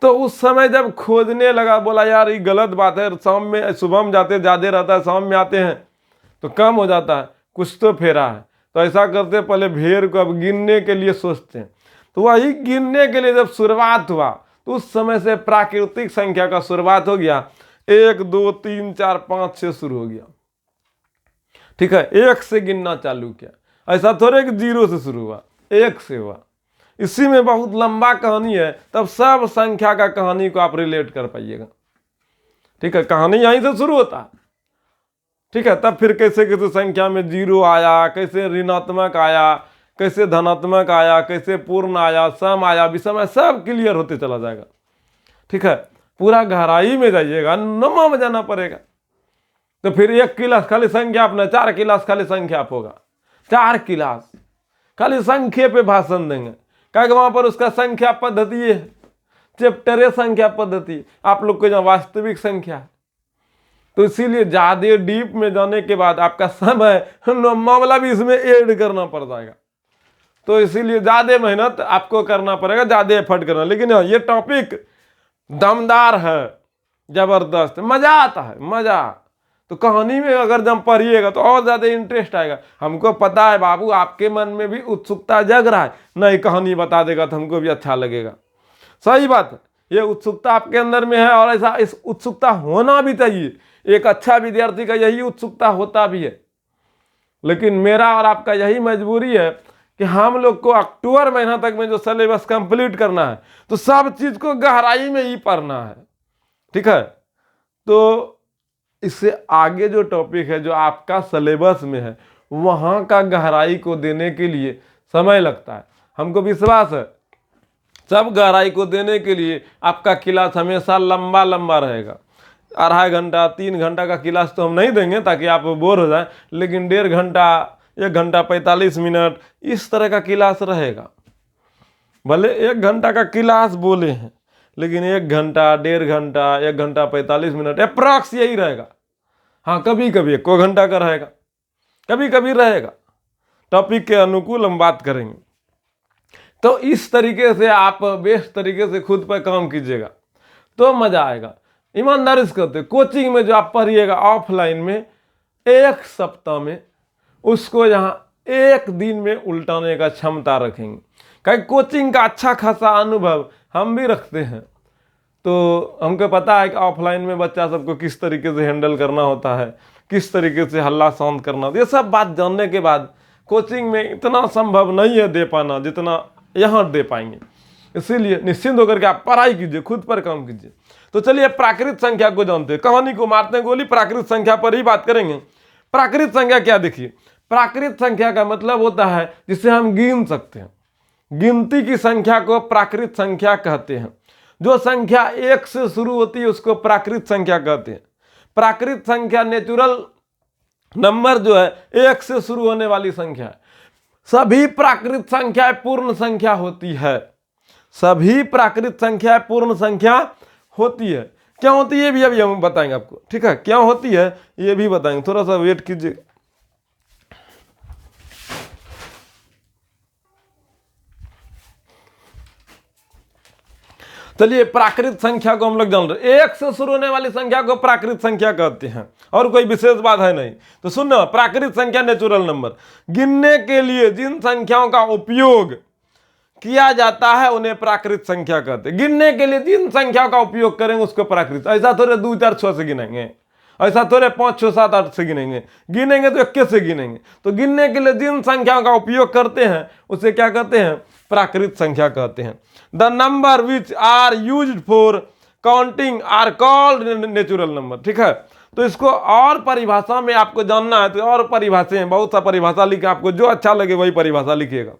तो उस समय जब खोजने लगा, बोला यार ये गलत बात है, शाम में सुबह में जाते ज़्यादा रहता है, शाम में आते हैं तो कम हो जाता है, कुछ तो फेरा है। तो ऐसा करते पहले भेड़ को अब गिनने के लिए सोचते हैं। तो वही गिनने के लिए जब शुरुआत हुआ तो उस समय से प्राकृतिक संख्या का शुरुआत हो गया। 1 2 3 4 5 6 शुरू हो गया, ठीक है। 1 से गिनना चालू किया, ऐसा थोड़े कि 0 से शुरू हुआ, 1 से हुआ। इसी में बहुत लंबा कहानी है, तब सब संख्या का कहानी को आप रिलेट कर पाइएगा, ठीक है। कहानी यहीं से शुरू होता है, ठीक है। तब फिर कैसे कैसे संख्या में 0 आया, कैसे ऋणात्मक आया, कैसे धनात्मक आया, कैसे पूर्ण आया, सम आया, विषम आया, सब क्लियर होते चला जाएगा, ठीक है। पूरा गहराई में जाइएगा, नमा में जाना पड़ेगा। तो फिर 1 क्लास खाली संख्या अपना, 4 क्लास खाली संख्या आप होगा, 4 क्लास खाली संख्या पे भाषण देंगे, क्या वहां पर उसका संख्या पद्धति है, चैप्टर है संख्या पद्धति, आप लोग को जहाँ वास्तविक संख्या है। तो इसीलिए ज्यादा डीप में जाने के बाद आपका समय मामला भी इसमें ऐड करना पड़ जाएगा। तो इसीलिए ज्यादा मेहनत आपको करना पड़ेगा, ज्यादा एफर्ट करना। लेकिन ये टॉपिक दमदार है, जबरदस्त, मजा आता है, मजा। तो कहानी में अगर जब पढ़िएगा तो और ज्यादा इंटरेस्ट आएगा। हमको पता है बाबू आपके मन में भी उत्सुकता जग रहा है, नहीं कहानी बता देगा तो हमको भी अच्छा लगेगा। सही बात है, ये उत्सुकता आपके अंदर में है और ऐसा इस उत्सुकता होना भी चाहिए। एक अच्छा विद्यार्थी का यही उत्सुकता होता भी है। लेकिन मेरा और आपका यही मजबूरी है कि हम लोग को अक्टूबर महीना तक में जो सिलेबस कंप्लीट करना है तो सब चीज को गहराई में ही पढ़ना है, ठीक है। तो इससे आगे जो टॉपिक है जो आपका सिलेबस में है वहां का गहराई को देने के लिए समय लगता है। हमको विश्वास है सब गहराई को देने के लिए आपका क्लास हमेशा लंबा लंबा रहेगा। 2.5 घंटा 3 घंटा का क्लास तो हम नहीं देंगे ताकि आप बोर हो जाए, लेकिन 1.5 घंटा 1 घंटा 45 मिनट इस तरह का क्लास रहेगा। भले 1 घंटा का क्लास बोले हैं लेकिन 1 घंटा 1.5 घंटा 1 घंटा 45 मिनट अप्रॉक्स यही रहेगा। हाँ कभी कभी 1 घंटा का रहेगा, कभी कभी रहेगा, टॉपिक के अनुकूल हम बात करेंगे। तो इस तरीके से आप बेस्ट तरीके से खुद पर काम कीजिएगा तो मजा आएगा। ईमानदारी से कहते कोचिंग में जो आप पढ़िएगा ऑफलाइन में 1 सप्ताह में उसको यहाँ 1 दिन में उल्टाने का क्षमता रखेंगे। क्योंकि कोचिंग का अच्छा खासा अनुभव हम भी रखते हैं, तो हमको पता है कि ऑफलाइन में बच्चा सबको किस तरीके से हैंडल करना होता है, किस तरीके से हल्ला शांत करना होता है। ये सब बात जानने के बाद कोचिंग में इतना संभव नहीं है दे पाना जितना यहाँ दे पाएंगे। इसीलिए निश्चिंत होकर के आप पढ़ाई कीजिए, खुद पर काम कीजिए। तो चलिए प्राकृत संख्या को जानते हैं, कहानी को मारते हैं गोली, प्राकृत संख्या पर ही बात करेंगे। प्राकृत संख्या क्या, देखिए प्राकृत संख्या का मतलब होता है जिसे हम गिन सकते हैं। गिनती की संख्या को प्राकृत संख्या कहते हैं। जो संख्या 1 से शुरू होती है उसको प्राकृत संख्या कहते हैं। प्राकृत संख्या नेचुरल नंबर जो है 1 से शुरू होने वाली संख्या है। सभी प्राकृत संख्याएं पूर्ण संख्या होती है, सभी प्राकृत संख्याएं पूर्ण संख्या होती है। क्या होती है ये भी अभी हम बताएंगे आपको, ठीक है। क्या होती है ये भी बताएंगे, थोड़ा सा वेट कीजिए। चलिए प्राकृत संख्या को हम लोग जान रहे हैं, 1 से शुरू होने वाली संख्या को प्राकृत संख्या कहते हैं और कोई विशेष बात है नहीं। तो सुनना, प्राकृत संख्या नेचुरल नंबर, गिनने के लिए जिन संख्याओं का उपयोग किया जाता है उन्हें प्राकृत संख्या कहते हैं। गिनने के लिए जिन संख्याओं का उपयोग करेंगे उसको प्राकृत। ऐसा थोड़े 2 4 6 से गिनेंगे, ऐसा थोड़े 5 6 7 8 से गिनेंगे, गिनेंगे तो 21 से गिनेंगे। तो गिनने के लिए जिन संख्याओं का उपयोग करते हैं उसे क्या कहते हैं, प्राकृत संख्या कहते हैं। The number which are used for counting are called natural number, ठीक है। तो इसको और परिभाषा में आपको जानना है तो और परिभाषाएं, बहुत सा परिभाषा लिखे, आपको जो अच्छा लगे वही परिभाषा लिखिएगा।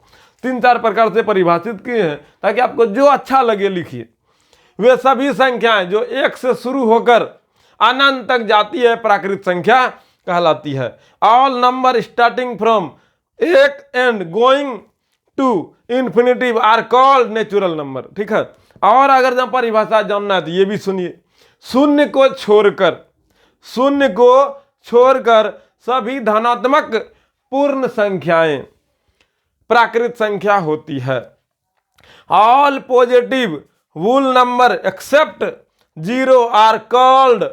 3 4 प्रकार से परिभाषित किए हैं ताकि आपको जो अच्छा लगे लिखिए। वे सभी संख्याएं जो 1 से शुरू होकर अनंत तक जाती है प्राकृत संख्या कहलाती है। All number starting from 1 and going to infinitive are called natural number, ठीक है। और अगर जब परिभाषा जानना है तो ये भी सुनिए, शून्य को छोड़कर सभी धनात्मक पूर्ण संख्याएं प्राकृत संख्या होती है। All positive whole number except zero are called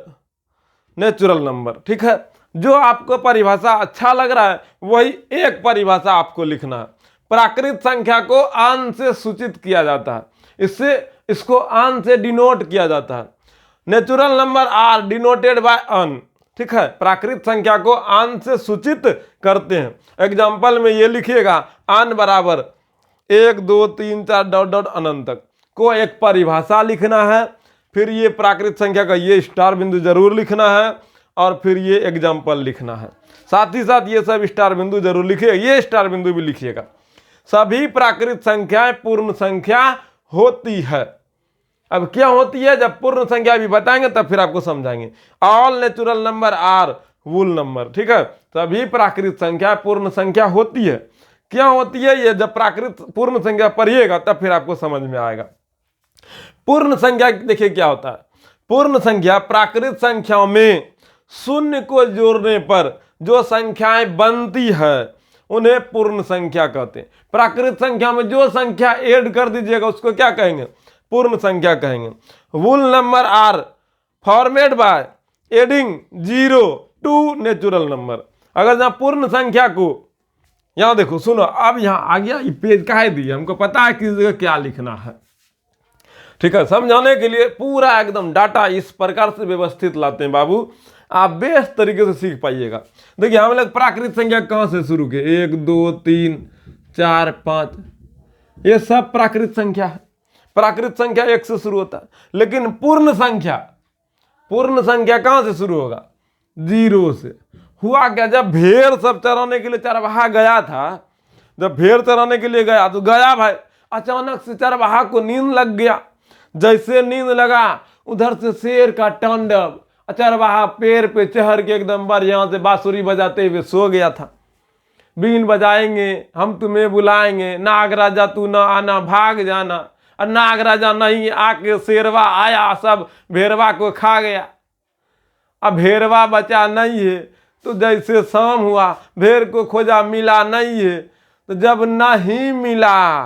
natural number. ठीक है, जो आपको परिभाषा अच्छा लग रहा है वही एक परिभाषा आपको लिखना है। प्राकृत संख्या को आन से सूचित किया जाता है, इसको आन से डिनोट किया जाता है। Natural number are denoted by N. ठीक है, प्राकृत संख्या को आन से सूचित करते हैं। एग्जाम्पल में ये लिखिएगा आन बराबर 1 2 3 4 डॉट डॉट अनंत तक को एक परिभाषा लिखना है। फिर ये प्राकृत संख्या का ये स्टार बिंदु जरूर लिखना है और फिर ये एग्जाम्पल लिखना है। साथ ही साथ ये सब स्टार बिंदु जरूर लिखिएगा, ये स्टार बिंदु भी लिखिएगा। सभी प्राकृत संख्याएं पूर्ण संख्या होती है। अब क्या होती है, जब पूर्ण संख्या भी बताएंगे तब फिर आपको समझाएंगे। All natural number are whole number. ठीक है, सभी प्राकृत संख्या पूर्ण संख्या होती है। क्या होती है ये, जब प्राकृत पूर्ण संख्या पढ़िएगा तब फिर आपको समझ में आएगा। पूर्ण संख्या देखिए क्या होता है। पूर्ण संख्या प्राकृत संख्याओं में शून्य को जोड़ने पर जो संख्याएं बनती है उन्हें पूर्ण संख्या कहते हैं। प्राकृत संख्या में जो संख्या ऐड कर दीजिएगा उसको क्या कहेंगे, पूर्ण संख्या कहेंगे। Whole number are formed by adding zero to natural number. अगर जहां पूर्ण संख्या को, यहां देखो सुनो, अब यहां आ गया ये पेज काहे दिया, हमको पता है किस जगह क्या लिखना है। ठीक है, समझाने के लिए पूरा एकदम डाटा इस प्रकार से व्यवस्थित लाते हैं बाबू, आप बेस्ट तरीके से सीख पाइएगा। देखिए हम लोग प्राकृत संख्या कहां से शुरू किए, 1 2 3 4 5, ये सब प्राकृत संख्या है। प्राकृत संख्या 1 से शुरू होता है, लेकिन पूर्ण संख्या कहां से शुरू होगा, 0 से। हुआ क्या, जब भेड़ सब चराने के लिए चरवाहा गया था, जब भेड़ चराने के लिए गया तो गया भाई, अचानक से चरवाहा को नींद लग गया। जैसे नींद लगा उधर से शेर का तांडव, चरवाहा पेड़ पे चढ़ के एकदम बढ़िया से बांसुरी बजाते हुए सो गया था। बीन बजाएंगे हम तुम्हें बुलाएंगे, नागराजा तू न आना भाग जाना। और नागराजा नहीं आके शेरवा आया, सब भेड़वा को खा गया। अब भेड़वा बचा नहीं है, तो जैसे शाम हुआ भेड़ को खोजा, मिला नहीं है। तो जब नहीं मिला,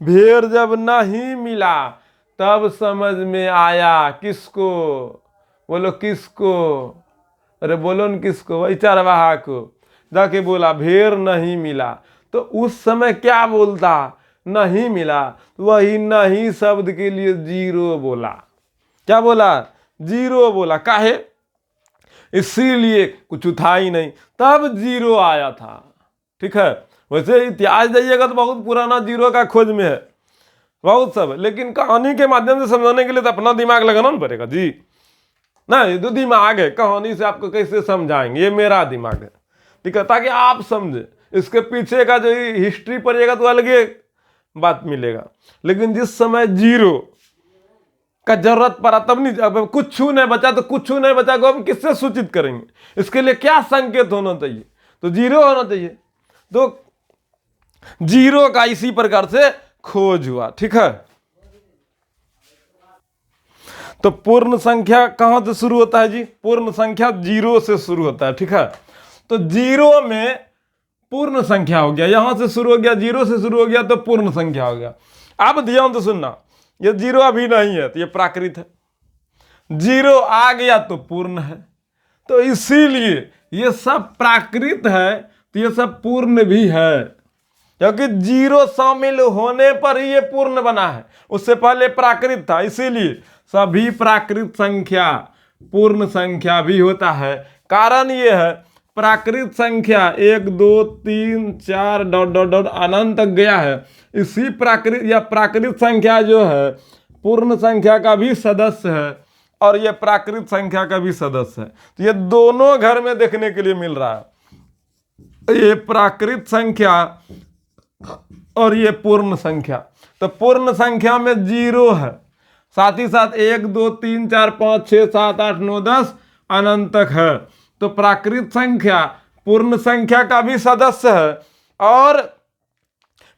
भेड़ जब नहीं मिला तब समझ में आया किसको, बोलो किसको, अरे बोलो न किसको, वही चरवाहा को। जाके बोला भेड़ नहीं मिला, तो उस समय क्या बोलता, नहीं मिला, वही नहीं शब्द के लिए 0 बोला। क्या बोला, 0 बोला। काहे, इसीलिए कुछ था ही नहीं, तब 0 आया था। ठीक है, वैसे इतिहास जाइएगा तो बहुत पुराना 0 का खोज में है, बहुत सब। लेकिन कहानी के माध्यम से समझाने के लिए तो अपना दिमाग लगाना ना पड़ेगा जी। ना ये तो दिमाग है, कहानी से आपको कैसे समझाएंगे, ये मेरा दिमाग है। ठीक है, ताकि आप समझे। इसके पीछे का जो हिस्ट्री पढ़िएगा तो अलग बात मिलेगा। लेकिन जिस समय 0 का जरूरत पड़ा तब नहीं, अब कुछ नहीं बचा तो कुछ नहीं बचा को हम किससे सूचित करेंगे, इसके लिए क्या संकेत होना चाहिए, तो 0 होना चाहिए। तो 0 का इसी प्रकार से खोज हुआ। ठीक है, तो पूर्ण संख्या कहां से शुरू होता है जी, पूर्ण संख्या 0 से शुरू होता है। ठीक है, तो 0 में पूर्ण संख्या हो गया, यहां से शुरू हो गया, 0 से शुरू हो गया तो पूर्ण संख्या हो गया। अब ध्यान से सुनना, ये 0 अभी नहीं है तो ये प्राकृत है, 0 आ गया तो पूर्ण है। तो इसीलिए ये सब प्राकृत है तो ये सब पूर्ण भी है, क्योंकि 0 शामिल होने पर ही ये पूर्ण बना है, उससे पहले प्राकृत था। इसीलिए सभी प्राकृत संख्या पूर्ण संख्या भी होता है। कारण ये है, प्राकृत संख्या 1 2 3 4 डॉट डॉट डॉट अनंत तक गया है। इसी प्राकृत या प्राकृत संख्या जो है पूर्ण संख्या का भी सदस्य है और ये प्राकृत संख्या का भी सदस्य है। तो ये दोनों घर में देखने के लिए मिल रहा है, ये प्राकृत संख्या और ये पूर्ण संख्या। तो पूर्ण संख्या में 0 है, साथ ही साथ 1 2 3 4 5 6 7 8 9 10 अनंत तक है। तो प्राकृत संख्या पूर्ण संख्या का भी सदस्य है और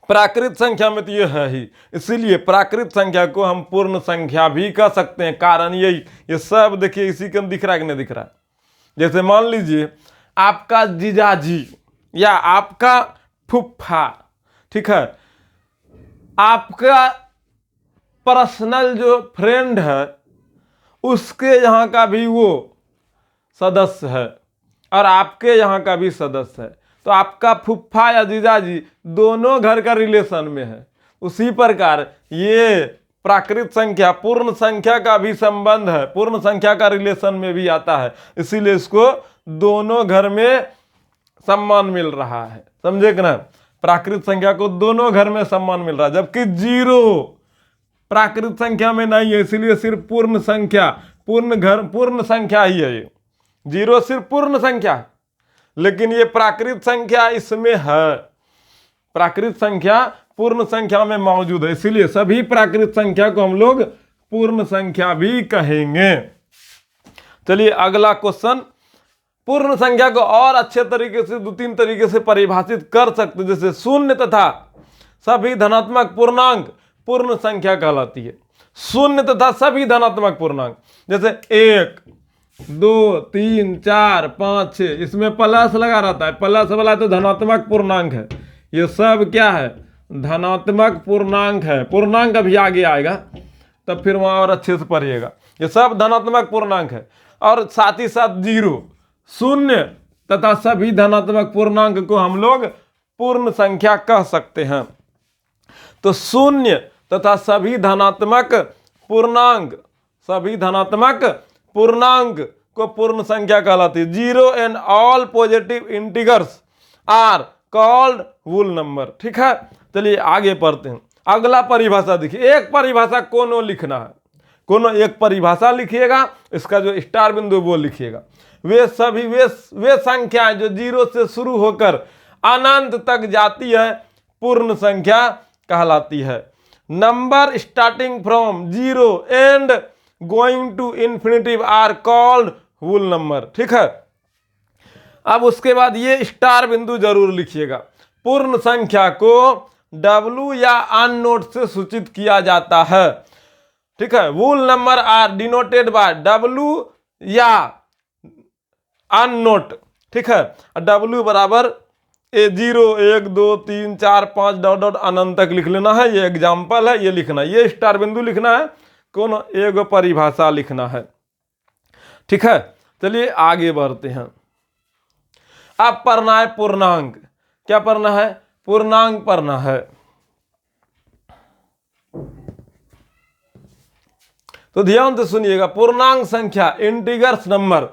प्राकृत संख्या में तो ये है ही, इसीलिए प्राकृत संख्या को हम पूर्ण संख्या भी कह सकते हैं। कारण यही, ये सब देखिए इसी के दिख रहा है कि नहीं दिख रहा है। जैसे मान लीजिए आपका जीजाजी या आपका फुफ्फा, ठीक है, आपका पर्सनल जो फ्रेंड है उसके यहाँ का भी वो सदस्य है और आपके यहाँ का भी सदस्य है, तो आपका फुफ्फा या जीजाजी दोनों घर का रिलेशन में है। उसी प्रकार ये प्राकृत संख्या पूर्ण संख्या का भी संबंध है, पूर्ण संख्या का रिलेशन में भी आता है, इसीलिए इसको दोनों घर में सम्मान मिल रहा है। समझे कि ना, प्राकृत संख्या को दोनों घर में सम्मान मिल रहा है, जबकि जीरो प्राकृत संख्या में नहीं है, इसीलिए सिर्फ पूर्ण संख्या, पूर्ण संख्या ही है। ये जीरो सिर्फ पूर्ण संख्या है, लेकिन ये प्राकृत संख्या इसमें है, प्राकृत संख्या पूर्ण संख्या में मौजूद है, इसीलिए सभी प्राकृत संख्या को हम लोग पूर्ण संख्या भी कहेंगे। चलिए अगला क्वेश्चन, पूर्ण संख्या को और अच्छे तरीके से 2-3 तरीके से परिभाषित कर सकते, जैसे शून्य तथा सभी धनात्मक पूर्णांक पूर्ण संख्या कहलाती है। शून्य तथा सभी धनात्मक पूर्णांक, जैसे 1, 2, 3, 4, 5, 6, इसमें प्लस लगा रहता है, प्लस वाला तो धनात्मक पूर्णांक है। ये सब क्या है, धनात्मक पूर्णांक है। पूर्णांक अभी आगे आएगा तब फिर वहां और अच्छे से पढ़िएगा। ये सब धनात्मक पूर्णांक है। और साथ ही साथ जीरो, शून्य तथा सभी धनात्मक पूर्णांक को हम लोग पूर्ण संख्या कह सकते हैं। तो शून्य तथा सभी धनात्मक पूर्णांक, सभी धनात्मक पूर्णांक को पूर्ण संख्या कहलाती है। Zero and all positive integers are called whole number. ठीक है, चलिए आगे पढ़ते हैं। अगला परिभाषा देखिए, एक परिभाषा कोनो लिखना है, कोनो एक परिभाषा लिखिएगा, इसका जो स्टार बिंदु वो लिखिएगा। वे सभी वे संख्याएं जो जीरो से शुरू होकर अनंत तक जाती है पूर्ण संख्या कहलाती है। Number starting from zero and going to infinitive are called whole number. ठीक है, अब उसके बाद ये स्टार बिंदु जरूर लिखिएगा। पूर्ण संख्या को W या अन नोट से सूचित किया जाता है। ठीक है, whole number are denoted by W या अन नोट। ठीक है, W बराबर 0, 1, 2, 3, 4, 5 डॉट डॉट अनंत तक लिख लेना है। ये एग्जाम्पल है, ये लिखना है, ये स्टार बिंदु लिखना है, कौन एक परिभाषा लिखना है। ठीक है, चलिए आगे बढ़ते हैं। अब पढ़ना है पूर्णांक। क्या पढ़ना है, पूर्णांक पढ़ना है। तो ध्यान से सुनिएगा, पूर्णांक संख्या इंटीगर्स नंबर,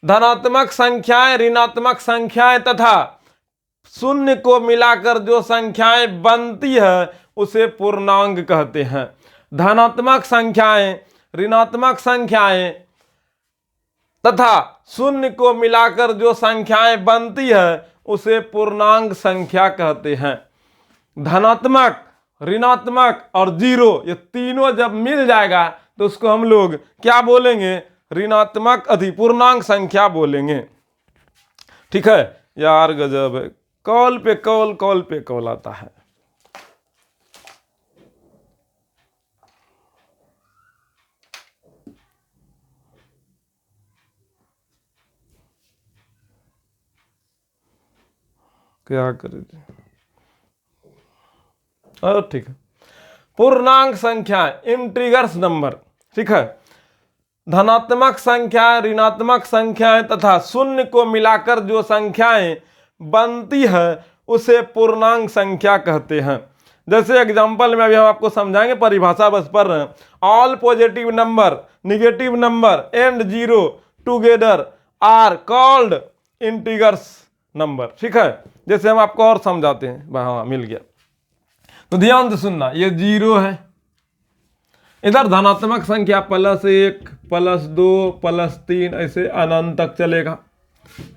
धनात्मक संख्याएं, ऋणात्मक संख्याएं तथा शून्य को मिलाकर जो संख्याएं बनती है उसे पूर्णांक कहते हैं। धनात्मक संख्याएं, ऋणात्मक संख्याएं तथा शून्य को मिलाकर जो संख्याएं बनती है उसे पूर्णांक संख्या कहते हैं। धनात्मक, ऋणात्मक और जीरो, ये तीनों जब मिल जाएगा तो उसको हम लोग क्या बोलेंगे, ऋणात्मक पूर्णांक संख्या बोलेंगे। ठीक है यार, गजब है, कॉल पे कॉल, कॉल पे कॉल आता है। क्या करें, और ठीक है, पूर्णांक संख्या इंटीगर्स नंबर। ठीक है, धनात्मक संख्याएं, ऋणात्मक संख्याएं तथा शून्य को मिलाकर जो संख्याएं बनती है उसे पूर्णांक संख्या कहते हैं। जैसे एग्जांपल में अभी हम आपको समझाएंगे, परिभाषा बस पढ़ रहे हैं। All positive number, negative number and zero together are called integers number. ठीक है, जैसे हम आपको और समझाते हैं। हाँ, मिल गया, तो ध्यान से सुनना। ये जीरो है, इधर धनात्मक संख्या +1, +2, +3 ऐसे अनंत तक चलेगा।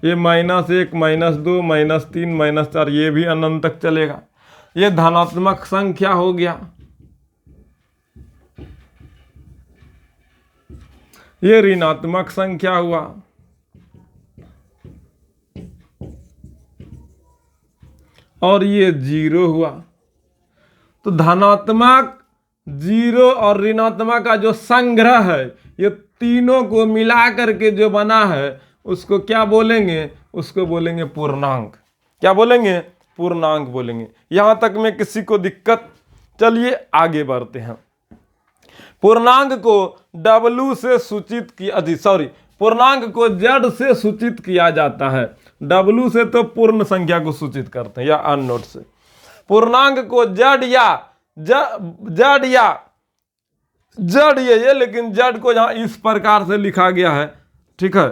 ये -1, -2, -3, -4 ये भी अनंत तक चलेगा। ये धनात्मक संख्या हो गया। ये ऋणात्मक संख्या हुआ। और ये जीरो हुआ। तो धनात्मक, जीरो और ऋणात्मक का जो संग्रह है, ये तीनों को मिला करके जो बना है उसको क्या बोलेंगे, उसको बोलेंगे पूर्णांक। क्या बोलेंगे, पूर्णांक बोलेंगे। यहां तक में किसी को दिक्कत? चलिए आगे बढ़ते हैं। पूर्णांक को W से सूचित किया पूर्णांक को Z से सूचित किया जाता है। W से तो पूर्ण संख्या को सूचित करते हैं या अननोट से। पूर्णांक को Z ये लेकिन Z को यहां इस प्रकार से लिखा गया है, ठीक है।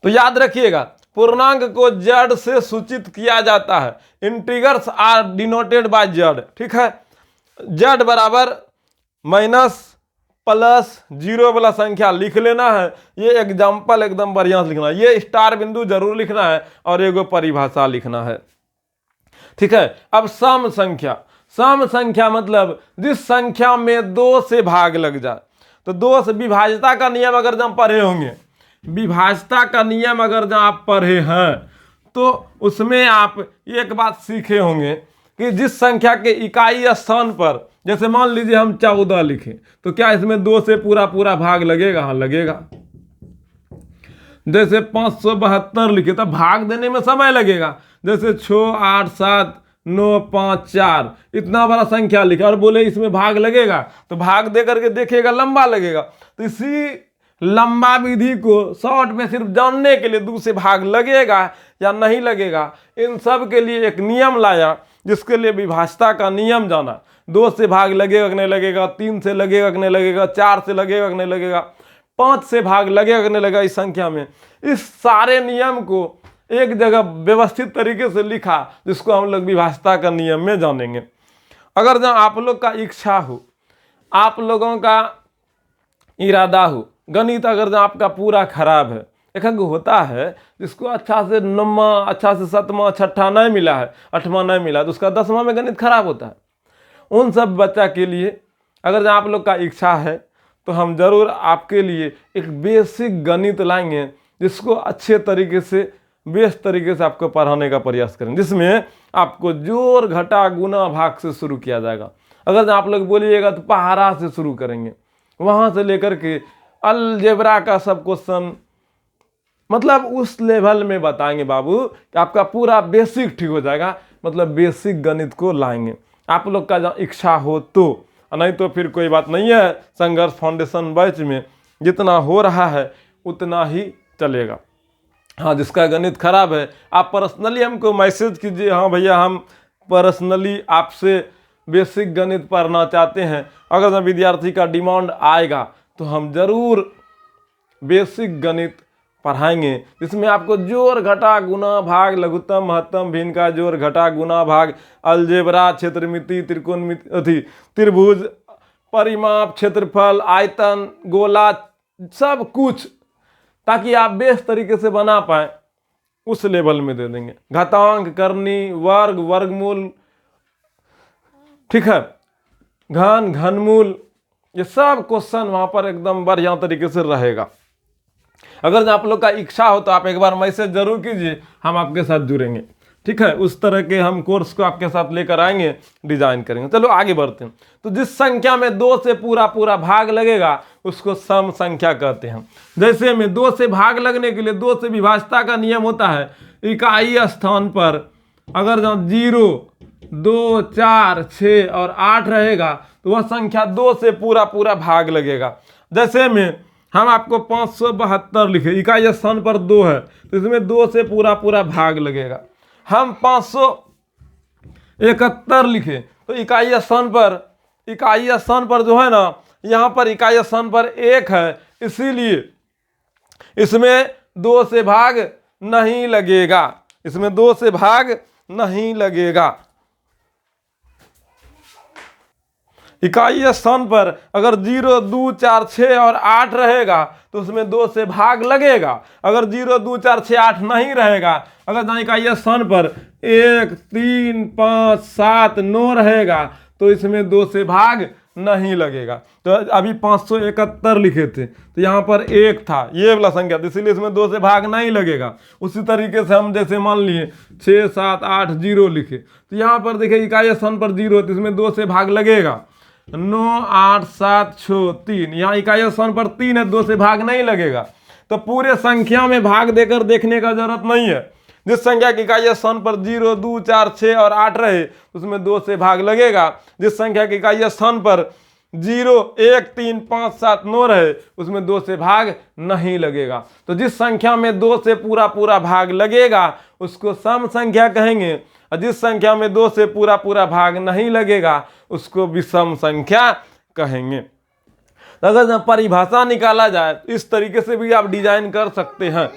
तो याद रखिएगा पूर्णांक को Z से सूचित किया जाता है। Integers are denoted by Z, ठीक है। Z बराबर माइनस प्लस जीरो वाला संख्या लिख लेना है। ये एग्जाम्पल एकदम बढ़िया से लिखना है, ये स्टार बिंदु जरूर लिखना है और एगो परिभाषा लिखना है, ठीक है। अब सम संख्या मतलब जिस संख्या में 2 से भाग लग जाए। तो 2 से विभाज्यता का नियम अगर जब पढ़े होंगे, विभाज्यता का नियम अगर जब आप पढ़े हैं तो उसमें आप एक बात सीखे होंगे कि जिस संख्या के इकाई स्थान पर, जैसे मान लीजिए हम 14 लिखें, तो क्या इसमें 2 से पूरा भाग लगेगा? हाँ लगेगा। जैसे 572 लिखे तो भाग देने में समय लगेगा। जैसे 6, 8, 7, 9, 5, 4 इतना बड़ा संख्या लिखा और बोले इसमें भाग लगेगा, तो भाग दे करके देखिएगा लंबा लगेगा। तो इसी लंबा विधि को शॉर्ट में सिर्फ जानने के लिए 2 से भाग लगेगा या नहीं लगेगा, इन सब के लिए एक नियम लाया, जिसके लिए विभाज्यता का नियम जाना। 2 से भाग लगेगा कि नहीं लगेगा, 3 से लगेगा कि नहीं लगेगा, 4 से लगेगा कि नहीं लगेगा, 5 से भाग लगेगा कि नहीं लगेगा इस संख्या में। इस सारे नियम को एक जगह व्यवस्थित तरीके से लिखा, जिसको हम लोग विभाज्यता का नियम में जानेंगे। अगर जब आप लोग का इच्छा हो, आप लोगों का इरादा हो, गणित अगर जब आपका पूरा खराब है, एक होता है जिसको अच्छा से 9वां, अच्छा से 7वां, 6ठा नहीं मिला है, 8वां नहीं मिला, तो उसका 10वां में गणित खराब होता है। उन सब बच्चा के लिए अगर आप लोग का इच्छा है तो हम जरूर आपके लिए एक बेसिक गणित लाएंगे, जिसको अच्छे तरीके से, बेस्ट तरीके से आपको पढ़ाने का प्रयास करेंगे, जिसमें आपको जोड़ घटा गुना भाग से शुरू किया जाएगा। अगर आप लोग बोलिएगा तो पहाड़ा से शुरू करेंगे, वहाँ से लेकर के अलजेब्रा का सब क्वेश्चन, मतलब उस लेवल में बताएंगे बाबू कि आपका पूरा बेसिक ठीक हो जाएगा। मतलब बेसिक गणित को लाएंगे, आप लोग का जहाँ इच्छा हो तो, नहीं तो फिर कोई बात नहीं है। संघर्ष फाउंडेशन बैच में जितना हो रहा है उतना ही चलेगा। हाँ, जिसका गणित खराब है आप पर्सनली हमको मैसेज कीजिए, हाँ भैया हम पर्सनली आपसे बेसिक गणित पढ़ना चाहते हैं। अगर विद्यार्थी का डिमांड आएगा तो हम जरूर बेसिक गणित पढ़ाएंगे, जिसमें आपको जोड़ घटा गुना भाग, लघुत्तम महत्तम भिन्न का जोड़ घटा गुना भाग, अलजेब्रा, क्षेत्रमिति, त्रिकोणमिति, त्रिभुज, परिमाप, क्षेत्रफल, आयतन, गोला, सब कुछ, ताकि आप बेस्ट तरीके से बना पाए, उस लेवल में दे देंगे। घातांक, करनी, वर्ग, वर्गमूल, ठीक है, घन, घनमूल, ये सब क्वेश्चन वहां पर एकदम बढ़िया तरीके से रहेगा। अगर आप लोग का इच्छा हो तो आप एक बार मैसेज जरूर कीजिए, हम आपके साथ जुड़ेंगे, ठीक है। उस तरह के हम कोर्स को आपके साथ लेकर आएंगे, डिजाइन करेंगे। चलो आगे बढ़ते हैं। तो जिस संख्या में 2 से पूरा भाग लगेगा उसको सम संख्या कहते हैं। जैसे में 2 से भाग लगने के लिए 2 से विभाज्यता का नियम होता है। इकाई स्थान पर अगर जब 0, 2, 4, 6 और 8 रहेगा तो वह संख्या 2 से पूरा भाग लगेगा। जैसे में हम आपको 572 लिखे, इकाई स्थान पर 2 है तो इसमें 2 से पूरा भाग लगेगा। हम 571 लिखे तो इकाई स्थान पर जो है ना, यहाँ पर इकाई स्थान पर 1 है, इसीलिए इसमें 2 से भाग नहीं लगेगा, इसमें 2 से भाग नहीं लगेगा। इकाई स्थान पर अगर 0, 2, 4, 6 और 8 रहेगा तो उसमें 2 से भाग लगेगा। अगर 0, 2, 4, 6, 8 नहीं रहेगा, अगर जहाँ इकाई स्थान पर 1, 3, 5, 7, 9 रहेगा तो इसमें 2 से भाग नहीं लगेगा। तो अभी 571 लिखे थे तो यहाँ पर 1 था, ये वाला संख्या, तो इसीलिए इसमें 2 से भाग नहीं लगेगा। उसी तरीके से हम जैसे मान लिए 6, 7, 8, 0 लिखे तो यहाँ पर देखिए इकाई स्थान पर 0 तो इसमें 2 से भाग लगेगा। 9, 8, 7, 6, 3, यहाँ इकाई स्थान पर 3 है, 2 से भाग नहीं लगेगा। तो पूरे संख्या में भाग देकर देखने का जरूरत नहीं है, जिस संख्या की इकाई स्थान पर 0, 2, 4, 6 और 8 रहे उसमें 2 से भाग लगेगा। जिस संख्या की इकाई स्थान पर 0, 1, 3, 5, 7, 9 रहे उसमें 2 से भाग नहीं लगेगा। तो जिस संख्या में 2 से पूरा पूरा भाग लगेगा उसको सम संख्या कहेंगे, और जिस संख्या में 2 से पूरा पूरा भाग नहीं लगेगा उसको विषम संख्या कहेंगे। तो अगर परिभाषा निकाला जाए तो इस तरीके से भी आप डिजाइन कर सकते हैं।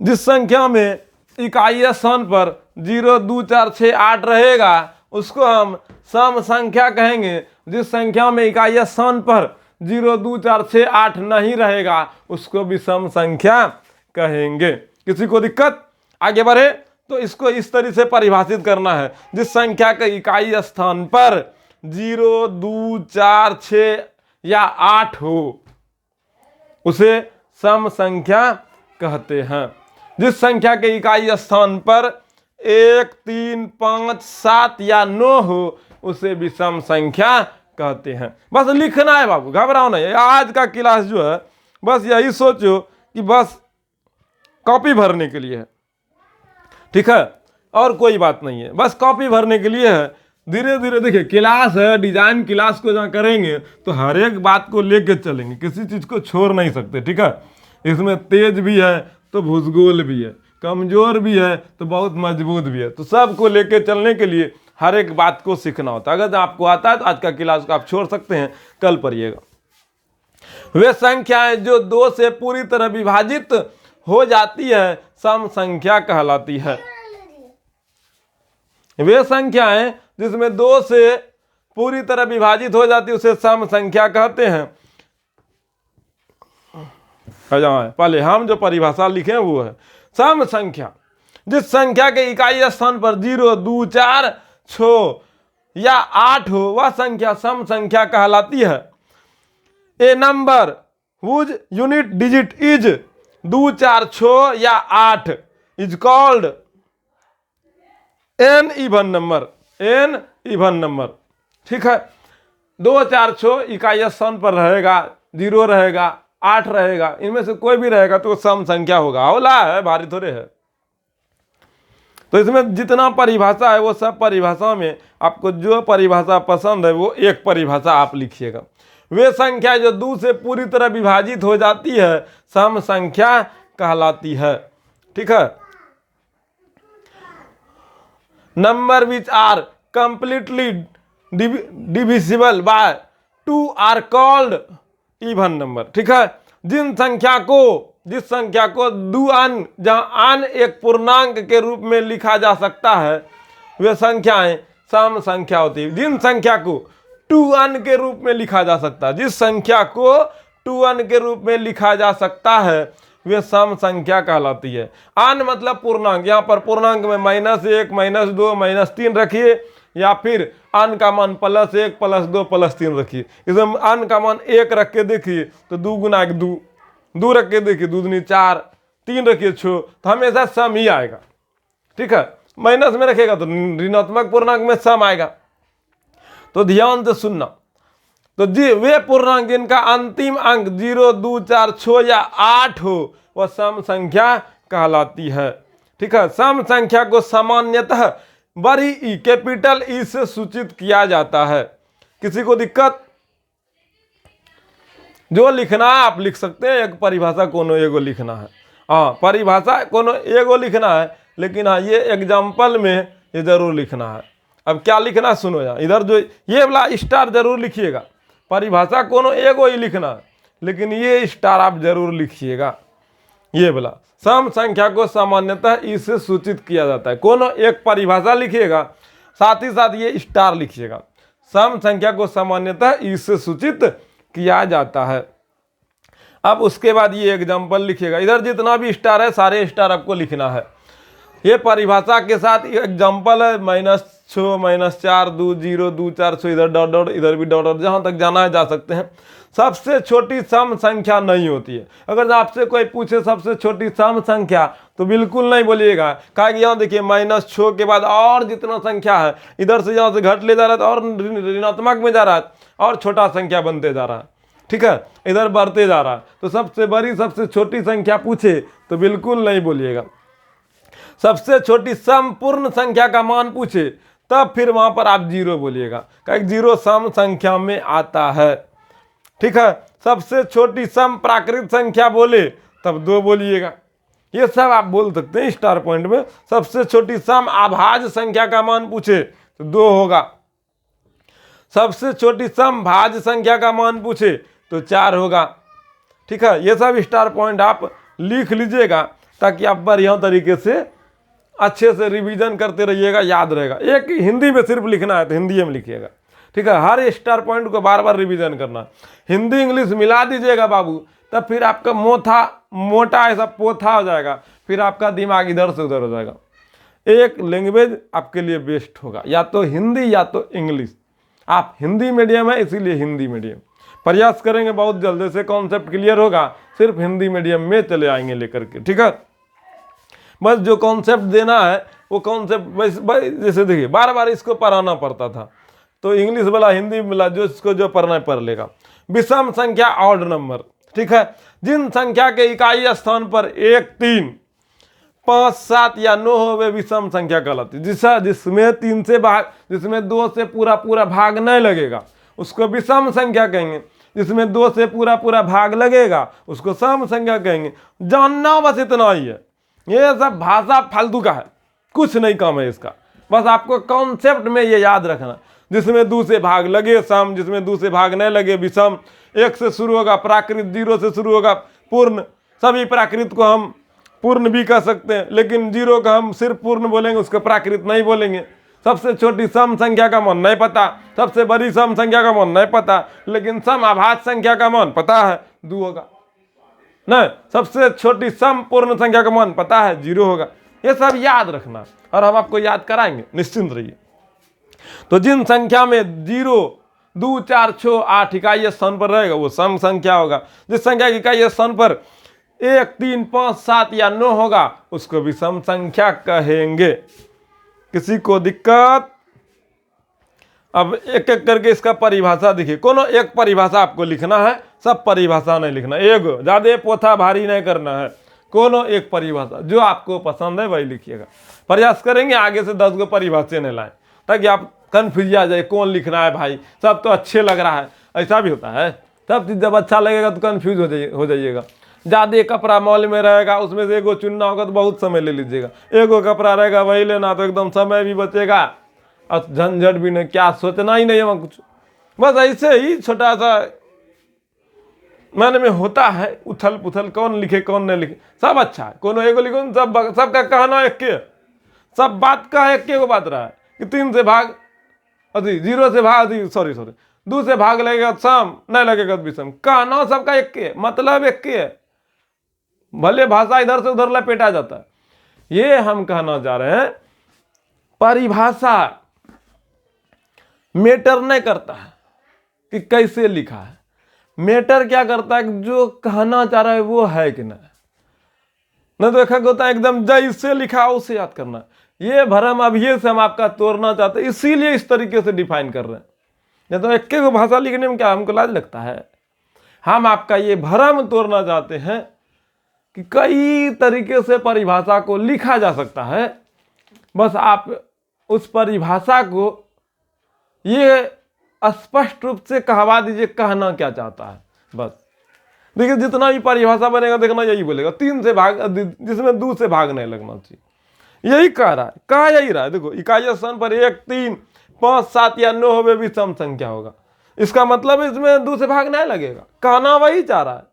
जिस संख्या में इकाई स्थान पर 0, 2, 4, 6, 8 रहेगा उसको हम सम संख्या कहेंगे। जिस संख्या में इकाई स्थान पर 0, 2, 4, 6, 8 नहीं रहेगा उसको विषम संख्या कहेंगे। किसी को दिक्कत? आगे बढ़े तो इसको इस तरह से परिभाषित करना है, जिस संख्या के इकाई स्थान पर 0, 2, 4, 6 या 8 हो उसे सम संख्या कहते हैं। जिस संख्या के इकाई स्थान पर 1, 3, 5, 7 या 9 हो उसे विषम संख्या कहते हैं। बस लिखना है बाबू, घबराओ नहीं। आज का क्लास जो है बस यही सोचो कि बस कॉपी भरने के लिए है, ठीक है, और कोई बात नहीं है, बस कॉपी भरने के लिए है। धीरे धीरे देखिए क्लास है, डिजाइन क्लास को जहाँ करेंगे तो हर एक बात को लेके चलेंगे, किसी चीज को छोड़ नहीं सकते, ठीक है। इसमें तेज भी है तो भूसगोल भी है, कमजोर भी है तो बहुत मजबूत भी है, तो सबको लेके चलने के लिए हर एक बात को सीखना होता है। अगर आपको आता है तो आज का क्लास को आप छोड़ सकते हैं, कल पढ़िएगा। वे संख्याएं जो 2 से पूरी तरह विभाजित हो जाती है सम संख्या कहलाती है। वे संख्याएं जिसमें 2 से पूरी तरह विभाजित हो जाती है उसे सम संख्या कहते हैं। पहले हम जो परिभाषा लिखे वो है सम संख्या। जिस संख्या के इकाई स्थान पर 0, 2, 4, 6 या 8 हो वह संख्या सम संख्या कहलाती है। ए number whose unit digit is 2, 4, 6 या 8 is called n even number, n even number, ठीक है। 2, 4, 6 इकाई स्थान पर रहेगा, 0 रहेगा, 8 रहेगा, इनमें से कोई भी रहेगा तो सम संख्या होगा। हौला है, भारी थोड़े है। तो इसमें जितना परिभाषा है वो सब परिभाषा में आपको जो परिभाषा पसंद है वो एक परिभाषा आप लिखिएगा। वे संख्या जो 2 से पूरी तरह विभाजित हो जाती है सम संख्या कहलाती है, ठीक है। Number which are completely divisible by 2 are called even number, ठीक है। जिस संख्या को 2 अंक जहां अन एक पूर्णांक के रूप में लिखा जा सकता है वे संख्याएं सम संख्या होती है। जिन संख्या को 2 अंक के रूप में लिखा जा सकता है, जिस संख्या को 2 अंक के रूप में लिखा जा सकता है वे सम संख्या कहलाती है। अन मतलब पूर्णांक, यहाँ पर पूर्णांक में -1, -2, -3 रखिए, या फिर अन का मान +1, +2, +3 रखिए। इसमें अन का मान 1 रख के देखिए तो 2 गुना 2, 2 रख के देखिए 2 दूनी 4, 3 रखिए 6, तो हमेशा सम ही आएगा, ठीक है। माइनस में रखेगा तो ऋणात्मक पूर्णांक में सम आएगा। तो ध्यान से सुनना। तो जी वे पूर्णांक जिनका अंतिम अंक 0, 2, 4, 6 या 8 हो वह सम संख्या कहलाती है, ठीक है। सम संख्या को सामान्यतः बड़ी ई, कैपिटल ई से सूचित किया जाता है। किसी को दिक्कत? जो लिखना है आप लिख सकते हैं, एक परिभाषा कोनो एगो लिखना है, हाँ परिभाषा कोनो एगो लिखना है, लेकिन हाँ ये एग्जाम्पल में ये जरूर लिखना है। अब क्या लिखना सुनो यार, इधर जो ये वाला स्टार जरूर लिखिएगा। परिभाषा कोनो एगो ही लिखना है, लेकिन ये स्टार आप जरूर लिखिएगा। ये वाला सम संख्या को सामान्यतः इससे सूचित किया जाता है। कोनो एक परिभाषा लिखिएगा, साथ ही साथ ये स्टार लिखिएगा। सम संख्या को सामान्यतः इससे सूचित किया जाता है। अब उसके बाद ये एग्जाम्पल लिखिएगा। इधर जितना भी स्टार है सारे स्टार आपको लिखना है। ये परिभाषा के साथ एग्जाम्पल है -6, -4, 2, 0, 2, 4, 6, इधर डॉट डॉट, इधर भी डॉट डॉट, जहाँ तक जाना है जा सकते हैं। सबसे छोटी सम संख्या नहीं होती है। अगर आपसे कोई पूछे सबसे छोटी सम संख्या तो बिल्कुल नहीं बोलिएगा, क्या कि यहाँ देखिए -6 के बाद और जितना संख्या है इधर से यहाँ से घट ले जा रहा है और ऋणात्मक में जा रहा है और छोटा संख्या बनते जा रहा है, ठीक है, इधर बढ़ते जा रहा है, तो सबसे बड़ी सबसे छोटी संख्या पूछे तो बिल्कुल नहीं बोलिएगा। सबसे छोटी संपूर्ण संख्या का मान पूछे तब फिर वहां पर आप जीरो बोलिएगा, क्योंकि जीरो सम संख्या में आता है। ठीक है, सबसे छोटी सम प्राकृत संख्या बोले तब 2 बोलिएगा। ये सब आप बोल सकते हैं स्टार पॉइंट में। सबसे छोटी सम अभाज्य संख्या का मान पूछे तो 2 होगा। सबसे छोटी सम भाज्य संख्या का मान पूछे तो 4 होगा। ठीक है, ये सब स्टार पॉइंट आप लिख लीजिएगा ताकि आप बढ़िया तरीके से अच्छे से रिवीजन करते रहिएगा, याद रहेगा। एक हिंदी में सिर्फ लिखना है तो हिंदी में लिखिएगा। ठीक है, हर स्टार पॉइंट को बार बार रिवीजन करना। हिंदी इंग्लिश मिला दीजिएगा बाबू, तब फिर आपका मोटा ऐसा पोथा हो जाएगा, फिर आपका दिमाग इधर से उधर हो जाएगा। एक लैंग्वेज आपके लिए बेस्ट होगा, या तो हिंदी या तो इंग्लिश। आप हिंदी मीडियम है इसीलिए हिंदी मीडियम प्रयास करेंगे, बहुत जल्दी से कॉन्सेप्ट क्लियर होगा। सिर्फ हिंदी मीडियम में चले आएंगे लेकर के। ठीक है, बस जो कॉन्सेप्ट देना है वो कॉन्सेप्ट जैसे देखिए बार बार इसको पढ़ाना पड़ता था, तो इंग्लिश वाला हिंदी वाला जो इसको जो पढ़ना है पढ़ लेगा। विषम संख्या ऑड नंबर। ठीक है, जिन संख्या के इकाई स्थान पर 1, 3, 5, 7 या 9 हो वे विषम संख्या कहलाती है। जिसमें 3 से भाग, जिसमें 2 से पूरा भाग नहीं लगेगा उसको विषम संख्या कहेंगे। जिसमें 2 से पूरा भाग लगेगा उसको सम संख्या कहेंगे। जानना बस इतना ही है, ये सब भाषा फालतू का है, कुछ नहीं काम है इसका। बस आपको कॉन्सेप्ट में ये याद रखना, जिसमें 2 से भाग लगे सम, जिसमें 2 से भाग नहीं लगे विषम। 1 से शुरू होगा प्राकृत, 0 से शुरू होगा पूर्ण। सभी प्राकृत को हम पूर्ण भी कह सकते हैं, लेकिन 0 का हम सिर्फ पूर्ण बोलेंगे, उसको प्राकृत नहीं बोलेंगे। सबसे छोटी सम संख्या का मान नहीं पता, सबसे बड़ी सम संख्या का मान नहीं पता, लेकिन सम अभाज्य संख्या का मान पता है 2 होगा। नहीं, सबसे छोटी सम पूर्ण संख्या का मान पता है 0 होगा। ये सब याद रखना और हम आपको याद कराएंगे, निश्चिंत रहिए। तो जिन संख्या में 0, 2, 4, 6, 8 इकाई स्थान पर रहेगा वो सम संख्या होगा। जिस संख्या की इकाई स्थान पर 1, 3, 5, 7 या 9 होगा उसको विषम संख्या कहेंगे। किसी को दिक्कत? अब एक एक करके इसका परिभाषा देखिए। कोनो एक परिभाषा आपको लिखना है, सब परिभाषा नहीं लिखना। एक ज्यादा पोथा भारी नहीं करना है, कोनो एक परिभाषा जो आपको पसंद है वही लिखिएगा। प्रयास करेंगे आगे से 10 गो परिभाषा नहीं लाएं, ताकि आप कन्फ्यूज आ जाए कौन लिखना है। भाई सब तो अच्छे लग रहा है, ऐसा भी होता है। सब चीज़ जब अच्छा लगेगा तो कन्फ्यूज हो जाइएगा। ज़्यादा कपड़ा मॉल में रहेगा, उसमें से एगो चुनना होगा तो बहुत समय ले लीजिएगा। एगो कपड़ा रहेगा वही लेना, तो एकदम समय भी बचेगा और झंझट भी नहीं, क्या सोचना ही नहीं है कुछ। बस ऐसे ही छोटा सा मन में होता है उथल पुथल, कौन लिखे कौन नहीं लिखे, सब अच्छा है। कोनो एगो लिखो, सबका कहना एक के, सब बात का एक के बात रहा है कि 3 से भाग 0 से भाग 2 से भाग लगेगा सम, नहीं लगेगा विषम। कहना सबका एक के, मतलब एक के है, भले भाषा इधर से उधर लपेटा जाता है। ये हम कहना चाह रहे हैं, परिभाषा मैटर नहीं करता है कि कैसे लिखा है। मैटर क्या करता है कि जो कहना चाह रहा है वो है कि नहीं तो एक होता है एकदम जैसे लिखा उसे याद करना। ये भरम अभी से हम आपका तोड़ना चाहते हैं, इसीलिए इस तरीके से डिफाइन कर रहे हैं। नहीं तो एक एक भाषा लिखने में क्या हमको लाज लगता है। हम आपका ये भरम तोड़ना चाहते हैं कि कई तरीके से परिभाषा को लिखा जा सकता है। बस आप उस परिभाषा को ये स्पष्ट रूप से कहवा दीजिए कहना क्या चाहता है। बस देखिए, जितना भी परिभाषा बनेगा देखना यही बोलेगा 3 से भाग, जिसमें 2 से भाग नहीं लगना चाहिए, यही कह रहा है, कहा यही रहा है। देखो इकाई स्थान पर 1, 3, 5, 7 या 9 हो भी सम संख्या होगा। इसका मतलब इसमें 2 से भाग नहीं लगेगा, कहना वही चाह रहा है।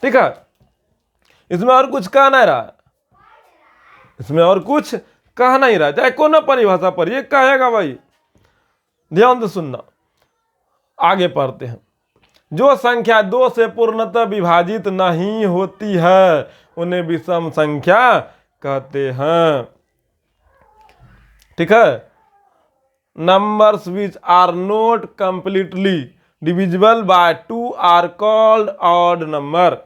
ठीक है, इसमें और कुछ कह नहीं रहा है, इसमें और कुछ कह नहीं रहा है। चाहे कोनो परिभाषा पर ये कहेगा भाई। ध्यान से सुनना, आगे पढ़ते हैं। जो संख्या 2 से पूर्णतः विभाजित नहीं होती है उन्हें विषम संख्या कहते हैं। ठीक है, numbers which are not completely divisible by 2 are called odd number.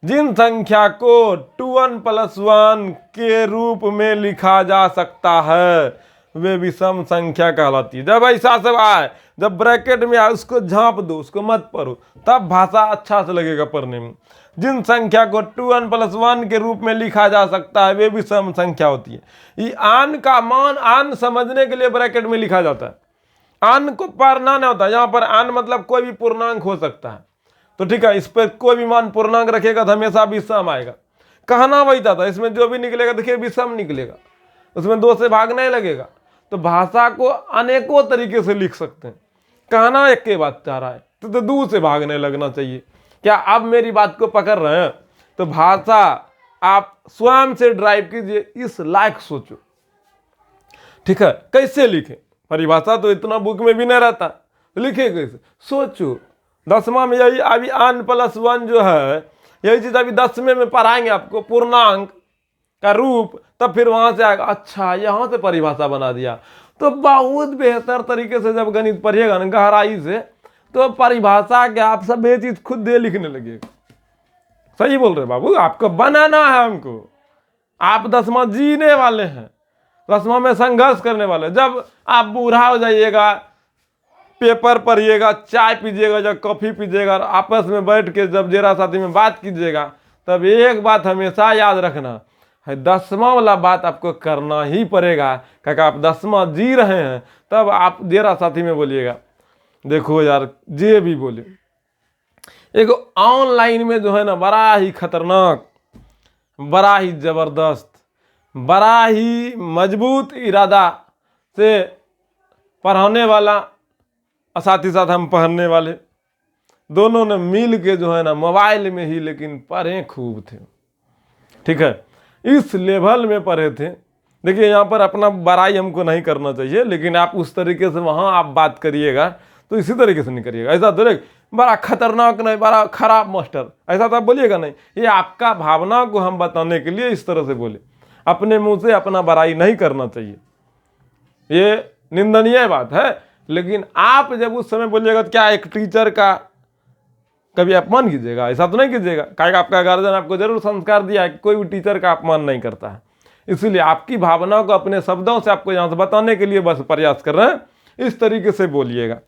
जिन संख्या को 2n + 1 के रूप में लिखा जा सकता है वे विषम संख्या कहलाती है। जब ऐसा सब आए जब ब्रैकेट में आए उसको झांप दो, उसको मत पढ़ो, तब भाषा अच्छा से लगेगा पढ़ने में। जिन संख्या को 2n + 1 के रूप में लिखा जा सकता है वे भी सम संख्या होती है। ये आन का मान आन समझने के लिए ब्रैकेट में लिखा जाता है, आन को पढ़ना नहीं होता। यहाँ पर आन मतलब कोई भी पूर्णांक हो सकता है, तो ठीक है, इस पर कोई भी मान पूर्णांक रखेगा तो हमेशा विषम आएगा। कहना वही था, इसमें जो भी निकलेगा देखिए विषम निकलेगा, उसमें 2 से भाग नहीं लगेगा। तो भाषा को अनेकों तरीके से लिख सकते हैं। कहना एक के बात चाह रहा है तो 2 से भागने लगना चाहिए। क्या आप मेरी बात को पकड़ रहे हैं? तो भाषा आप स्वयं से ड्राइव कीजिए, इस लायक सोचो, ठीक है। कैसे लिखें? परिभाषा तो इतना बुक में भी नहीं रहता, लिखे कैसे? सोचो। 10वां में यही अभी n + 1 जो है, यही चीज अभी 10वें में पढ़ाएंगे आपको, पूर्णांक का रूप, तब फिर वहां से आएगा अच्छा यहां से परिभाषा बना दिया। तो बहुत बेहतर तरीके से जब गणित पढ़िएगा ना गहराई से, तो परिभाषा के आप सब ये चीज खुद दे लिखने लगेगा। सही बोल रहे बाबू, आपको बनाना है, हमको आप 10वां जीने वाले हैं, 10वां में संघर्ष करने वाले। जब आप बूढ़ा हो जाइएगा, पेपर पढ़िएगा, चाय पीजिएगा, जब कॉफी पीजिएगा, आपस में बैठ के जब जेरा साथी में बात कीजिएगा, तब एक बात हमेशा याद रखना है, 10वां वाला बात आपको करना ही पड़ेगा। क्योंकि आप 10वां जी रहे हैं, तब आप जेरा साथी में बोलिएगा देखो यार जे भी बोले। एक ऑनलाइन में जो है ना बड़ा ही खतरनाक, बड़ा ही जबरदस्त, बड़ा ही मजबूत इरादा से पढ़ाने वाला और साथ ही साथ हम पढ़ने वाले, दोनों ने मिल के जो है ना मोबाइल में ही लेकिन पढ़े खूब थे, ठीक है, इस लेवल में पढ़े थे। देखिए यहाँ पर अपना बड़ाई हमको नहीं करना चाहिए, लेकिन आप उस तरीके से वहाँ आप बात करिएगा तो इसी तरीके से नहीं करिएगा। ऐसा तो बड़ा खतरनाक नहीं, बड़ा खराब मास्टर, ऐसा तो आप बोलिएगा नहीं। ये आपका भावना को हम बताने के लिए इस तरह से बोले, अपने मुंह से अपना बड़ाई नहीं करना चाहिए, ये निंदनीय बात है। लेकिन आप जब उस समय बोलिएगा तो क्या एक टीचर का कभी अपमान कीजिएगा? ऐसा तो नहीं कीजिएगा। क्या आपका गार्जियन आपको जरूर संस्कार दिया है कि कोई भी टीचर का अपमान नहीं करता है, इसीलिए आपकी भावना को अपने शब्दों से आपको यहाँ से बताने के लिए बस प्रयास कर रहे हैं, इस तरीके से बोलिएगा,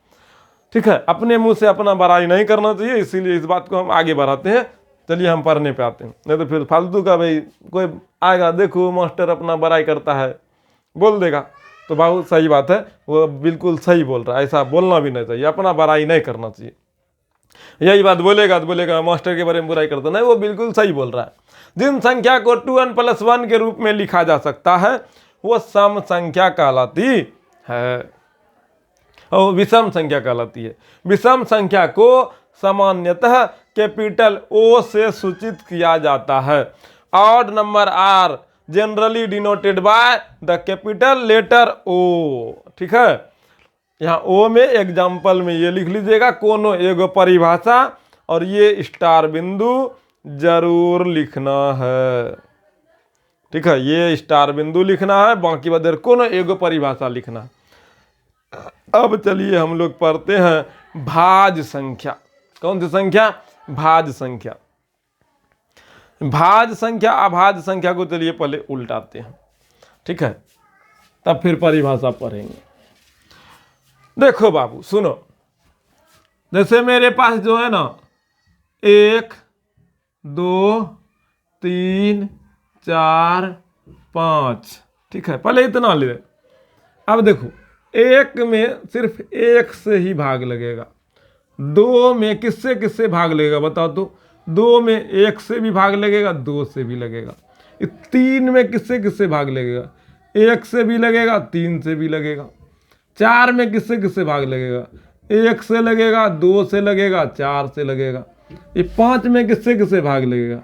ठीक है। अपने मुंह से अपना बड़ाई नहीं करना चाहिए, इसीलिए इस बात को हम आगे बढ़ाते हैं। चलिए हम पढ़ने पे आते हैं, नहीं तो फिर फालतू का भाई कोई आएगा देखो मास्टर अपना बड़ाई करता है बोल देगा, तो बहुत सही बात है, वो बिल्कुल सही बोल रहा है, ऐसा बोलना भी नहीं चाहिए, अपना बड़ाई नहीं करना चाहिए। यही बात बोलेगा तो बोलेगा मास्टर के बारे में बुराई करता, नहीं, वो बिल्कुल सही बोल रहा है। जिन संख्या को 2n + 1 के रूप में लिखा जा सकता है वो सम संख्या कहलाती है, और विषम संख्या कहलाती है। विषम संख्या को सामान्यतः कैपिटल O से सूचित किया जाता है। Odd number are generally denoted by the capital letter O, ठीक है। यहाँ O में एग्जाम्पल में ये लिख लीजिएगा कोनो एगो परिभाषा, और ये स्टार बिंदु जरूर लिखना है, ठीक है, ये स्टार बिंदु लिखना है, बाकी बदर कोनो एगो परिभाषा लिखना। अब चलिए हम लोग पढ़ते हैं भाज संख्या। कौन सी संख्या? भाज संख्या। भाज संख्या अभाज संख्या को चलिए पहले उल्टाते हैं, ठीक है, तब फिर परिभाषा पढ़ेंगे। देखो बाबू सुनो, जैसे मेरे पास जो है ना 1 2 3 4 5, ठीक है, पहले इतना ले। अब देखो 1 में सिर्फ 1 से ही भाग लगेगा, 2 में किससे किससे भाग लगेगा बताओ तो? 2 में 1 से भी भाग लगेगा, 2 से भी लगेगा। 3 में किससे किससे भाग लगेगा? 1 से भी लगेगा, 3 से भी लगेगा। 4 में किससे किससे भाग लगेगा? 1 से लगेगा, 2 से लगेगा, 4 से लगेगा। ये 5 में किससे किससे भाग लगेगा?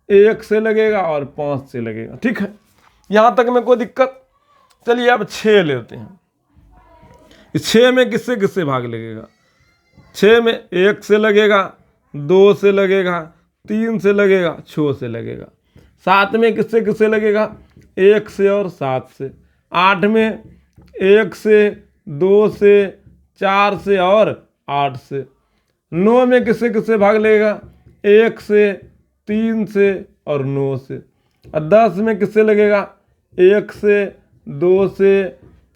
1 से लगेगा और 5 से लगेगा, ठीक है, यहाँ तक में कोई दिक्कत? चलिए अब 6 लेते हैं। 6 में किससे किससे भाग लगेगा? 6 में 1 से लगेगा, 2 से लगेगा, 3 से लगेगा, 6 से लगेगा। 7 में किससे किससे लगेगा? 1 से और 7 से। 8 में 1 से, 2 से, 4 से और 8 से। 9 में किससे किससे भाग लगेगा? 1 से, 3 से और 9 से। और 10 में किससे लगेगा? 1 से, 2 से,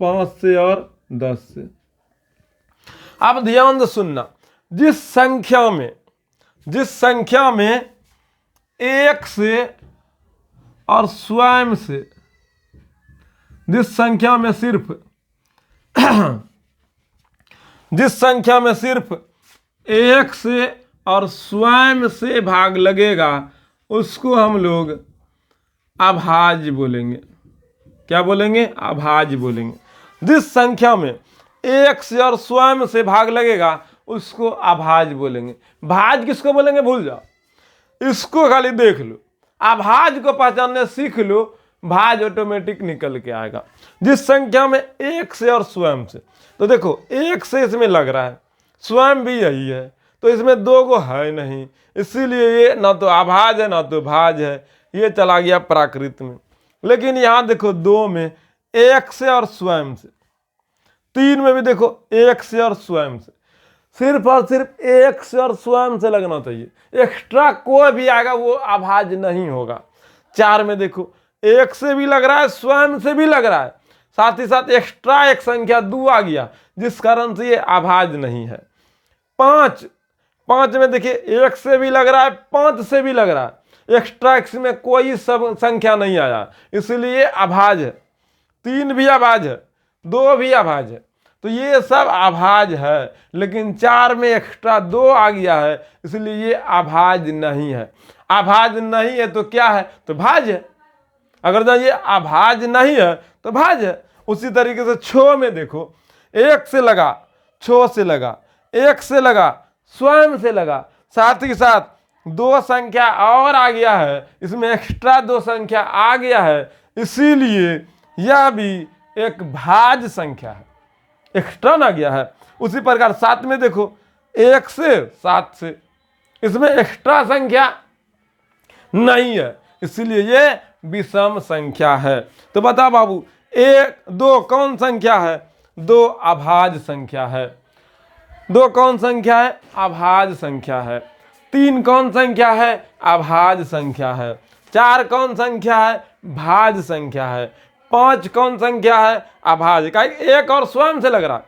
5 से और 10 से। अब ध्यान से सुनना, जिस संख्या में एक से और स्वयं से, जिस संख्या में सिर्फ एक से और स्वयं से भाग लगेगा उसको हम लोग अभाज्य बोलेंगे। क्या बोलेंगे? अभाज्य बोलेंगे। जिस संख्या में एक से और स्वयं से भाग लगेगा उसको अभाज्य बोलेंगे। भाज्य किसको बोलेंगे भूल जाओ, इसको खाली देख लो, अभाज्य को पहचानने सीख लो, भाज्य ऑटोमेटिक निकल के आएगा। जिस संख्या में एक से और स्वयं से, तो देखो एक से इसमें लग रहा है, स्वयं भी यही है, तो इसमें दो को है नहीं, इसीलिए ये ना तो अभाज्य है ना तो भाज्य है, ये चला गया प्राकृत में। लेकिन यहाँ देखो दो में एक से और स्वयं से, तीन में भी देखो एक से और स्वयं से, सिर्फ और सिर्फ एक से और स्वयं से लगना चाहिए, एक्स्ट्रा कोई भी आएगा वो अभाज्य नहीं होगा। चार में देखो एक से भी लग रहा है स्वयं से भी लग रहा है, साथ ही साथ एक्स्ट्रा एक संख्या दो आ गया जिस कारण से ये अभाज्य नहीं है। पांच में देखिए एक से भी लग रहा है पांच से भी लग रहा है, एक्स्ट्रा एक्स में कोई सब संख्या नहीं आया इसलिए अभाज्य है। तीन भी अभाज्य है, दो भी अभाज्य है, तो ये सब अभाज्य है। लेकिन चार में एक्स्ट्रा दो आ गया है इसलिए ये अभाज्य नहीं है। अभाज्य नहीं है तो क्या है? तो भाज्य है। अगर जो ये अभाज्य नहीं है तो भाज्य है। उसी तरीके से छो में देखो एक से लगा, छो से लगा, एक से लगा, स्वयं से लगा, साथ ही साथ दो संख्या और आ गया है, इसमें एक्स्ट्रा दो संख्या आ गया है, इसीलिए यह भी एक भाज्य संख्या है, एक्स्ट्रा ना गया है। उसी प्रकार सात में देखो एक से सात से, इसमें एक्स्ट्रा संख्या नहीं है, इसीलिए ये विषम संख्या है। तो बता बाबू, एक दो कौन संख्या है? दो अभाज्य संख्या है। दो कौन संख्या है? अभाज्य संख्या है। तीन कौन संख्या है? अभाज्य संख्या है। चार कौन संख्या है? भाज्य संख्या है। पांच कौन संख्या है? अभाज्य का, एक और स्वयं से लग रहा है।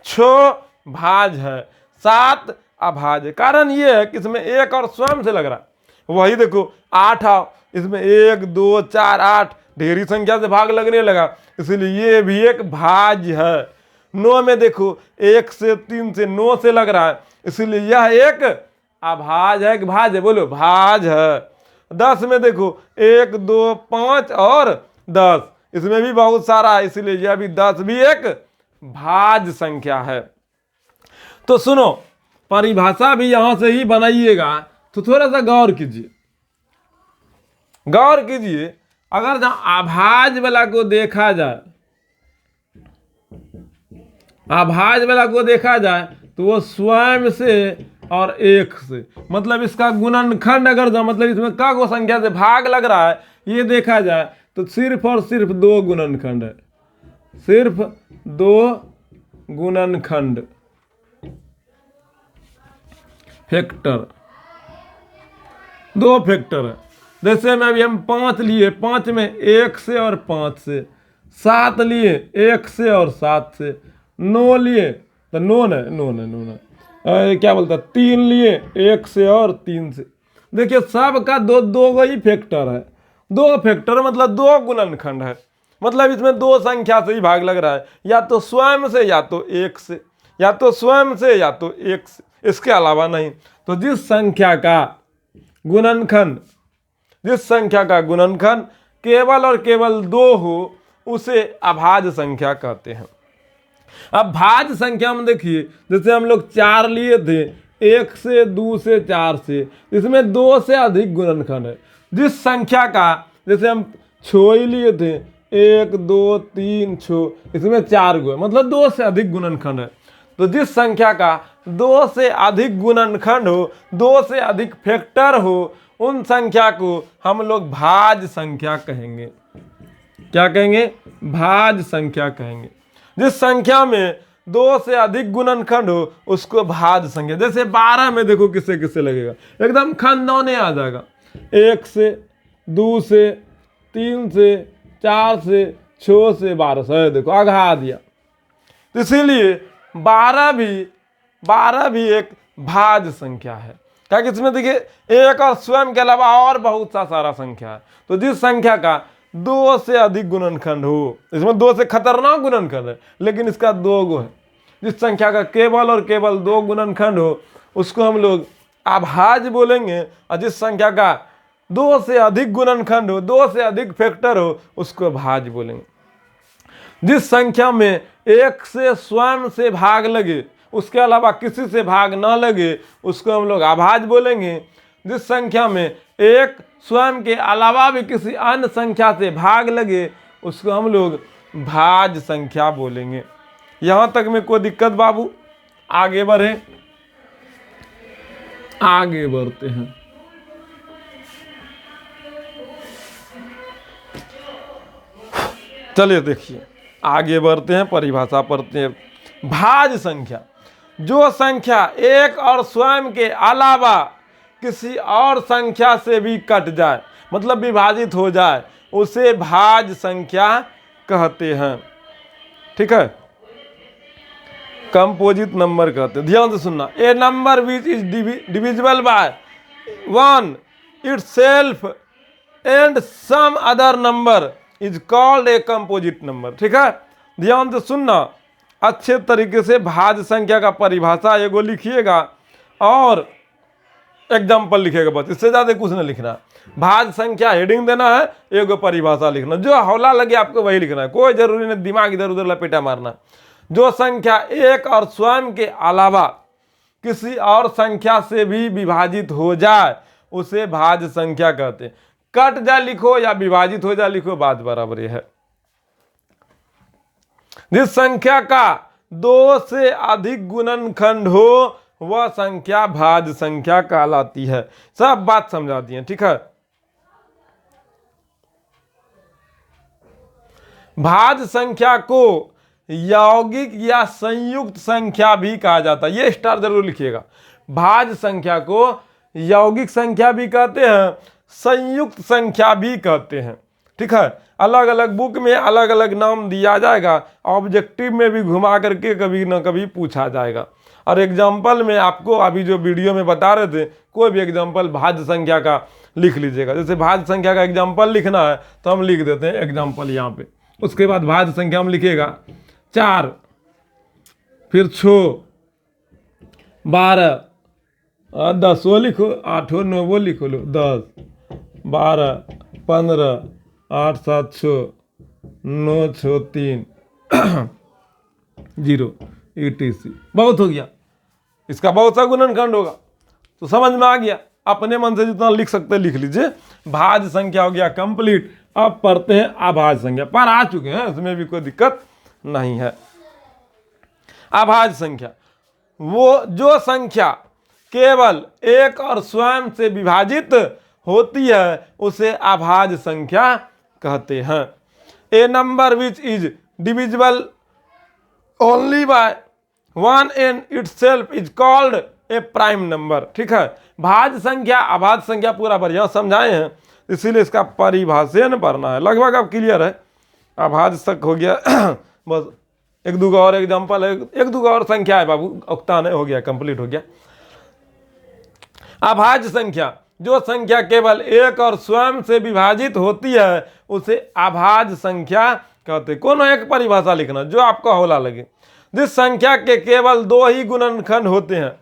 छह भाज्य है, सात अभाज्य। कारण ये है कि इसमें एक और स्वयं से लग रहा है। वही देखो आठ आओ, इसमें एक दो चार आठ ढेरी संख्या से भाग लगने लगा, इसलिए ये भी एक भाज्य है। नौ में देखो एक से तीन से नौ से लग रहा है, इसलिए यह एक अभाज्य है कि भाज्य? बोलो भाज्य है। 10 में देखो 1 2 5 और 10, इसमें भी बहुत सारा है, इसलिए यह भी 10 भी एक भाज्य संख्या है। तो सुनो, परिभाषा भी यहां से ही बनाइएगा, तो थोड़ा सा गौर कीजिए। गौर कीजिए, अगर जहां अभाज्य वाला को देखा जाए, अभाज्य वाला को देखा जाए तो वो स्वयं से और एक से, मतलब इसका गुणनखंड अगर जो मतलब इसमें का को संख्या से भाग लग रहा है ये देखा जाए तो सिर्फ और सिर्फ दो गुणनखंड है, सिर्फ दो गुणनखंड फैक्टर, दो फैक्टर है। जैसे में अभी हम 5 लिए, 5 में 1 से और 5 से, 7 लिए 1 से और 7 से, 9 लिए तो 9 है, क्या बोलता 3 लिए 1 से और 3 से। देखिए सबका दो दो ही फैक्टर है, दो फैक्टर मतलब दो गुणनखंड है, मतलब इसमें दो संख्या से ही भाग लग रहा है, या तो स्वयं से या तो एक से, या तो स्वयं से या तो एक से, इसके अलावा नहीं। तो जिस संख्या का गुणनखंड, जिस संख्या का गुणनखंड केवल और केवल दो हो उसे अभाज्य संख्या कहते हैं। अब भाज्य संख्या में देखिए, जैसे हम लोग 4 लिए थे, 1 से 2 से 4 से, इसमें 2 से अधिक गुणनखंड है। जिस संख्या का, जैसे हम 6 ही लिए थे, 1 2 3 6, इसमें 4 गो है, मतलब 2 से अधिक गुणनखंड है। तो जिस संख्या का 2 से अधिक गुणनखंड हो, 2 से अधिक फैक्टर हो, उन संख्या को हम लोग भाज्य संख्या कहेंगे। क्या कहेंगे? भाज्य संख्या कहेंगे। जिस संख्या में 2 से अधिक गुणनखंड हो उसको भाज्य संख्या। जैसे 12 में देखो किससे किससे लगेगा, एकदम खंडौने आ जाएगा, 1 से 2 से 3 से 4 से 6 से 12 से, देखो आघा दिया। तो इसीलिए 12 भी 12 भी एक भाज्य संख्या है। क्या कि इसमें देखिए एक और स्वयं के अलावा और बहुत सा सारा संख्या है। तो जिस संख्या का 2 से अधिक गुणनखंड हो, इसमें 2 से खतरनाक गुणनखंड है लेकिन इसका 2 गो है। जिस संख्या का केवल और केवल 2 गुणनखंड हो उसको हम लोग अभाज्य बोलेंगे, और जिस संख्या का 2 से अधिक गुणनखंड हो, 2 से अधिक फैक्टर हो, उसको भाज्य बोलेंगे। जिस संख्या में 1 से स्वयं से भाग लगे, उसके अलावा किसी से भाग ना लगे, उसको हम लोग अभाज्य बोलेंगे। जिस संख्या में 1 स्वयं के अलावा भी किसी अन्य संख्या से भाग लगे, उसको हम लोग भाज्य संख्या बोलेंगे। यहां तक में कोई दिक्कत बाबू? आगे बढ़े, आगे बढ़ते हैं। चलिए देखिए आगे बढ़ते हैं, परिभाषा पढ़ते हैं। भाज्य संख्या, जो संख्या 1 और स्वयं के अलावा किसी और संख्या से भी कट जाए, मतलब विभाजित हो जाए, उसे भाज्य संख्या कहते हैं। ठीक है, कंपोजिट नंबर कहते हैं। ध्यान से सुनना, a number which is divisible by 1 itself and some other number is called a composite number. ठीक है, ध्यान से सुनना, अच्छे तरीके से भाज्य संख्या का परिभाषा एगो लिखिएगा और एग्जाम्पल लिखिएगा, बस इससे ज्यादा कुछ नहीं लिखना। भाज्य संख्या हेडिंग देना है, एगो परिभाषा लिखना, जो हौला लगे आपको वही लिखना है, कोई जरूरी नहीं दिमाग इधर उधर लपेटा मारना। जो संख्या 1 और स्वयं के अलावा किसी और संख्या से भी विभाजित हो जाए उसे भाज्य संख्या कहते हैं। कट जा लिखो या विभाजित हो जा लिखो, बात बराबर है। जिस संख्या का 2 से अधिक गुणनखंड हो वह संख्या भाज्य संख्या कहलाती है। सब बात समझा दी है। ठीक है, भाज्य संख्या को यौगिक या संयुक्त संख्या भी कहा जाता है। ये स्टार जरूर लिखिएगा। भाज्य संख्या को यौगिक संख्या भी कहते हैं, संयुक्त संख्या भी कहते हैं। ठीक है, अलग अलग बुक में अलग अलग नाम दिया जाएगा, ऑब्जेक्टिव में भी घुमा करके कभी ना कभी पूछा जाएगा। और एग्जाम्पल में आपको अभी जो वीडियो में बता रहे थे, कोई भी एग्जाम्पल भाज्य संख्या का लिख लीजिएगा। जैसे भाज्य संख्या का एग्जाम्पल लिखना है तो हम लिख देते हैं एग्जाम्पल यहाँ पे। उसके बाद भाज्य संख्या हम लिखिएगा 4, फिर 6, 12, 10 वो लिखो, 8 9 वो लिखो लो, 10, 12, 15, 8 7 6 9 6 3 0 etc। बहुत हो गया, इसका बहुत सा गुणनखंड होगा तो समझ में आ गया। अपने मन से जितना लिख सकते लिख लीजिए। भाज्य संख्या हो गया कंप्लीट। अब पढ़ते हैं अभाज्य संख्या पर आ चुके हैं, इसमें भी कोई दिक्कत नहीं है। अभाज्य संख्या, वो जो संख्या केवल 1 और स्वयं से विभाजित होती है उसे अभाज्य संख्या कहते हैं। A number which is divisible only by 1 and itself is called a prime number. ठीक है, भाज्य संख्या अभाज्य संख्या पूरा बढ़िया समझाए हैं, इसीलिए इसका परिभाषण पढ़ना है। लगभग अब क्लियर है, अभाज्य तक हो गया। बस एक दो और एग्जाम्पल है, एक दो और संख्या है बाबू, उक्तान हो गया, कंप्लीट हो गया। अभाज्य संख्या, जो संख्या केवल 1 और स्वयं से विभाजित होती है उसे अभाज्य संख्या कहते हैं। कोनो एक परिभाषा लिखना जो आपको हौला लगे। जिस संख्या के केवल 2 ही गुणनखंड होते हैं,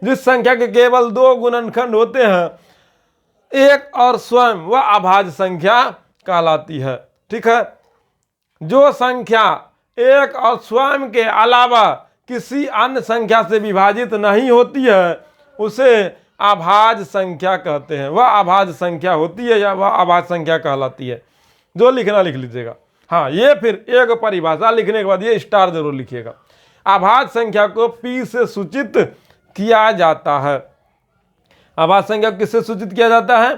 जिस संख्या के केवल 2 गुणनखंड होते हैं, 1 और स्वयं, वह अभाज्य संख्या कहलाती है। ठीक है, जो संख्या 1 और स्वयं के अलावा किसी अन्य संख्या से विभाजित नहीं होती है उसे अभाज्य संख्या कहते हैं। वह अभाज्य संख्या होती है या वह अभाज्य संख्या कहलाती है। जो लिखना लिख लीजिएगा। हाँ, ये फिर एक परिभाषा लिखने के बाद ये स्टार जरूर लिखिएगा। अभाज्य संख्या को P से सूचित किया जाता है। अभाज्य संख्या किससे सूचित किया जाता है?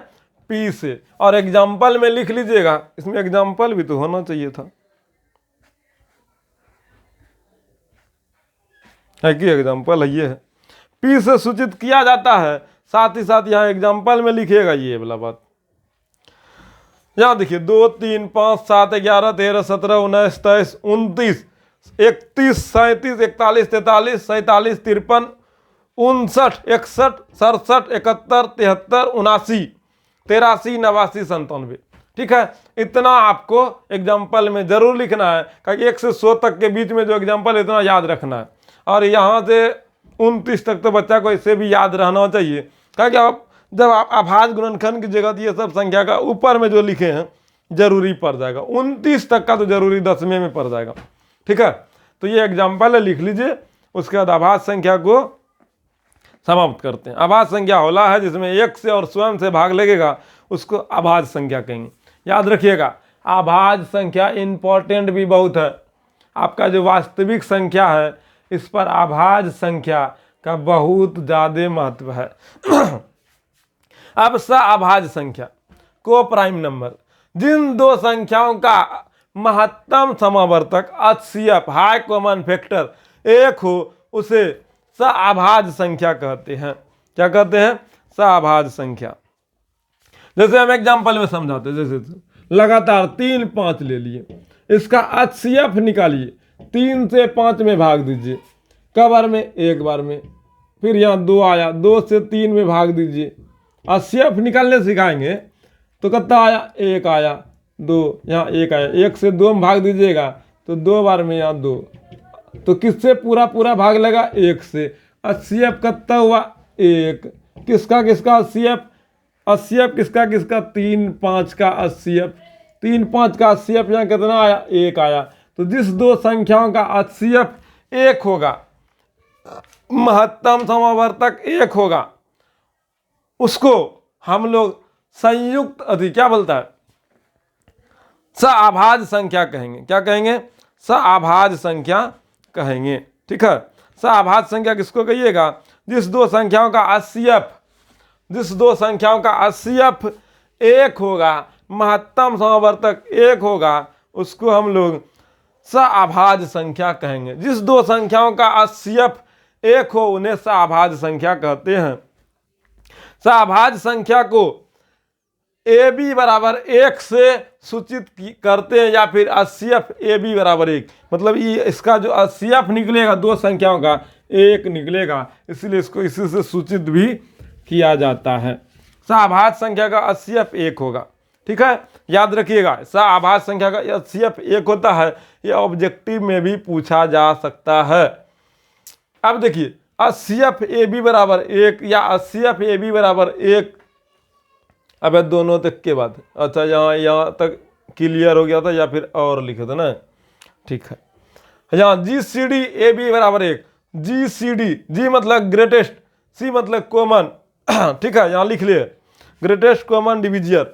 P से। और एग्जाम्पल में लिख लीजिएगा, इसमें एग्जाम्पल भी तो होना चाहिए था, है कि एग्जाम्पल है, ये है। P से सूचित किया जाता है, साथ ही साथ यहाँ एग्जाम्पल में लिखिएगा ये वाला बात। यहाँ देखिए 2 3 5 7 11 13 17 19 23 29 31 37 41 43 44 47 53 59, 61, 67, 71, 73, 79, 83, 89, 97। ठीक है, इतना आपको एग्जाम्पल में जरूर लिखना है, क्योंकि 1 से 100 तक के बीच में जो एग्जाम्पल इतना याद रखना है। और यहाँ से 29 तक तो बच्चा को इससे भी याद रहना चाहिए, क्योंकि आप जब आप अभाज्य गुणनखंड की जगह ये सब संख्या का ऊपर में जो लिखे हैं जरूरी पड़ जाएगा। 29 तक का तो जरूरी 10वें में पड़ जाएगा। ठीक है, तो ये एग्जाम्पल है, लिख लीजिए। उसके बाद अभाज्य संख्या को समाप्त करते हैं। अभाज्य संख्या होला है जिसमें 1 से और स्वयं से भाग लगेगा, उसको अभाज्य संख्या कहेंगे। याद रखिएगा, अभाज्य संख्या इंपॉर्टेंट भी बहुत है। आपका जो वास्तविक संख्या है इस पर अभाज्य संख्या का बहुत ज़्यादा महत्व है। अब अभाज्य संख्या को प्राइम नंबर, जिन दो संख्याओं का महत्तम समावर्तक HCF हाई कॉमन फैक्टर 1 हो उसे अभाज्य संख्या कहते हैं। क्या कहते हैं? अभाज्य संख्या। जैसे हम एग्जाम्पल में समझाते हैं, जैसे लगातार 3, 5 ले लिए, इसका HCF निकालिए, 3 से 5 में भाग दीजिए, कब बार में? एक बार में। फिर यहाँ 2 आया, 2 से 3 में भाग दीजिए, HCF निकालने सिखाएंगे तो कितना आया? 1 आया, 2, यहाँ 1 आया, 1 से 2 में भाग दीजिएगा तो 2 बार में यहाँ 2, तो किससे पूरा पूरा भाग लगा? 1 से। HCF कितना हुआ? 1। किसका किसका HCF? HCF किसका किसका? 3, 5 का HCF। 3, 5 का HCF यहाँ कितना आया? 1 आया। तो जिस दो संख्याओं का HCF 1 होगा, महत्तम समावर्तक 1 होगा, उसको हम लोग संयुक्त क्या बोलता है? अभाज्य संख्या कहेंगे। क्या कहेंगे? अभाज्य संख्या कहेंगे। ठीक है, अभाज्य संख्या किसको कहिएगा? जिस दो संख्याओं का HCF 1 होगा, महत्तम समावर्तक 1 होगा, उसको हम लोग अभाज्य संख्या कहेंगे। जिस दो संख्याओं का HCF 1 हो उन्हें अभाज्य संख्या कहते हैं। अभाज्य संख्या को AB बराबर 1 से सूचित करते हैं, या फिर HCF AB बराबर 1, मतलब ये इसका जो HCF निकलेगा दो संख्याओं का 1 निकलेगा, इसलिए इसको इसी से सूचित भी किया जाता है। अभाज्य संख्या का HCF 1 होगा। ठीक है, याद रखिएगा, अभाज्य संख्या का HCF 1 होता है। ये ऑब्जेक्टिव में भी पूछा जा सकता है। अब देखिए, HCF AB बराबर 1 या HCF AB बराबर 1, अब दोनों तक के बाद, अच्छा यहाँ तक क्लियर हो गया था, या फिर और लिखे थे ना? ठीक है, यहाँ GCD AB बराबर 1, GCD, G मतलब ग्रेटेस्ट, C मतलब कॉमन। ठीक है, यहाँ लिख लिए ग्रेटेस्ट कॉमन डिविजियर।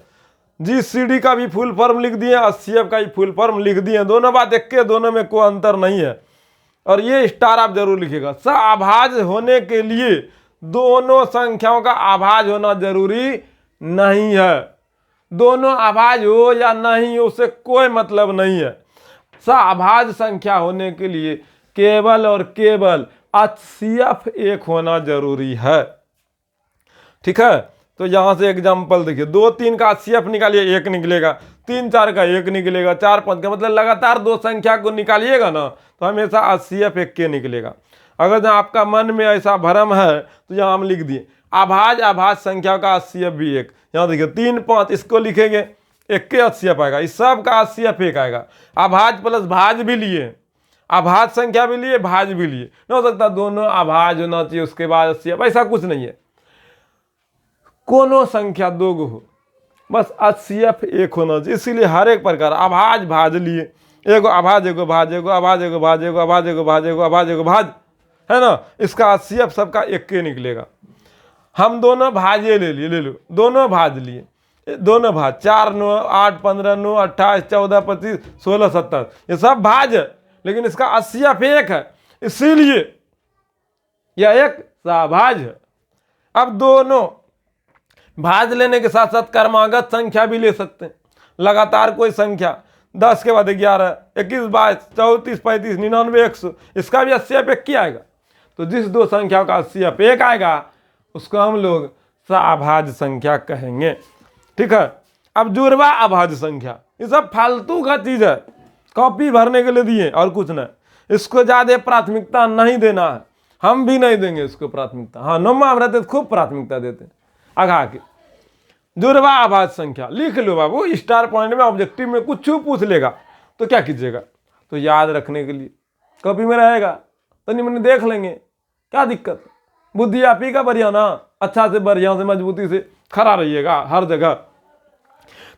GCD का भी फुल फॉर्म लिख दिए, HCF का भी फुल फॉर्म लिख दिए, दोनों बात एक के, दोनों में कोई अंतर नहीं है। और ये स्टार आप जरूर लिखिएगा। अभाज्य होने के लिए दोनों संख्याओं का अभाज्य होना जरूरी नहीं है। दोनों अभाज्य हो या नहीं हो उससे कोई मतलब नहीं है। अभाज्य संख्या होने के लिए केवल और केवल HCF 1 होना जरूरी है। ठीक है, तो यहां से एग्जांपल देखिए, 2, 3 का HCF निकालिए, 1 निकलेगा, 3, 4 का 1 निकलेगा, 4, 5 का, मतलब लगातार दो संख्या को निकालिएगा ना तो हमेशा HCF 1 के निकलेगा। अगर आपका मन में ऐसा भ्रम है तो यहाँ हम लिख दिए अभाज्य संख्या का HCF भी 1। यहाँ देखिए 3, 5 इसको लिखेंगे, 1 के HCF आएगा, इस सब का HCF 1 आएगा। अभाज्य प्लस भाज्य भी लिए, अभाज्य संख्या भी लिए, भाज्य भी लिए, नहीं हो सकता दोनों अभाज्य होना चाहिए उसके बाद HCF, ऐसा कुछ नहीं है। कोनो संख्या 2 गो हो, बस HCF 1 होना चाहिए। इसीलिए हर एक प्रकार अभाज्य भाज्य लिए, एगो अभाज्य, एगो भाज्य, एगो अभाज्य, एगो भाज्य, एगो अभाज्य, एगो भाज्य, एगो अभाज्य, एगो भाज्य, है ना? इसका HCF सबका 1 के निकलेगा। हम दोनों भाज्य ले लिए, ले लो, दोनों भाज्य लिए, दोनों भाज्य, 4, 9, 8, 15, 9, 28, 14, 25, 16, 17, ये सब भाज्य, लेकिन इसका HCF 1 है, इसीलिए यह एक अभाज्य है। अब दोनों भाज्य लेने के साथ साथ क्रमागत संख्या भी ले सकते हैं। लगातार कोई संख्या 10 के बाद 11, 21, 22, 34, 35, 99, 100, इसका भी HCF 1 की आएगा। तो जिस दो संख्याओं का HCF 1 आएगा उसको हम लोग अभाज्य संख्या कहेंगे। ठीक है, अब जुड़वा अभाज्य संख्या, ये सब फालतू का चीज है, कॉपी भरने के लिए दिए और कुछ नहीं। इसको ज्यादा प्राथमिकता नहीं देना है। हम भी नहीं देंगे इसको प्राथमिकता। हाँ, 9वां रहते तो खूब प्राथमिकता देते। आगा के जुड़वा आभाज्य संख्या लिख लो बाबू, स्टार पॉइंट में ऑब्जेक्टिव में कुछ पूछ लेगा तो क्या कीजिएगा, तो याद रखने के लिए कॉपी में रहेगा, तनी मनी देख लेंगे, क्या दिक्कत। बुद्धि आप ही का बढ़िया ना, अच्छा से बढ़िया से मजबूती से खड़ा रहिएगा हर जगह।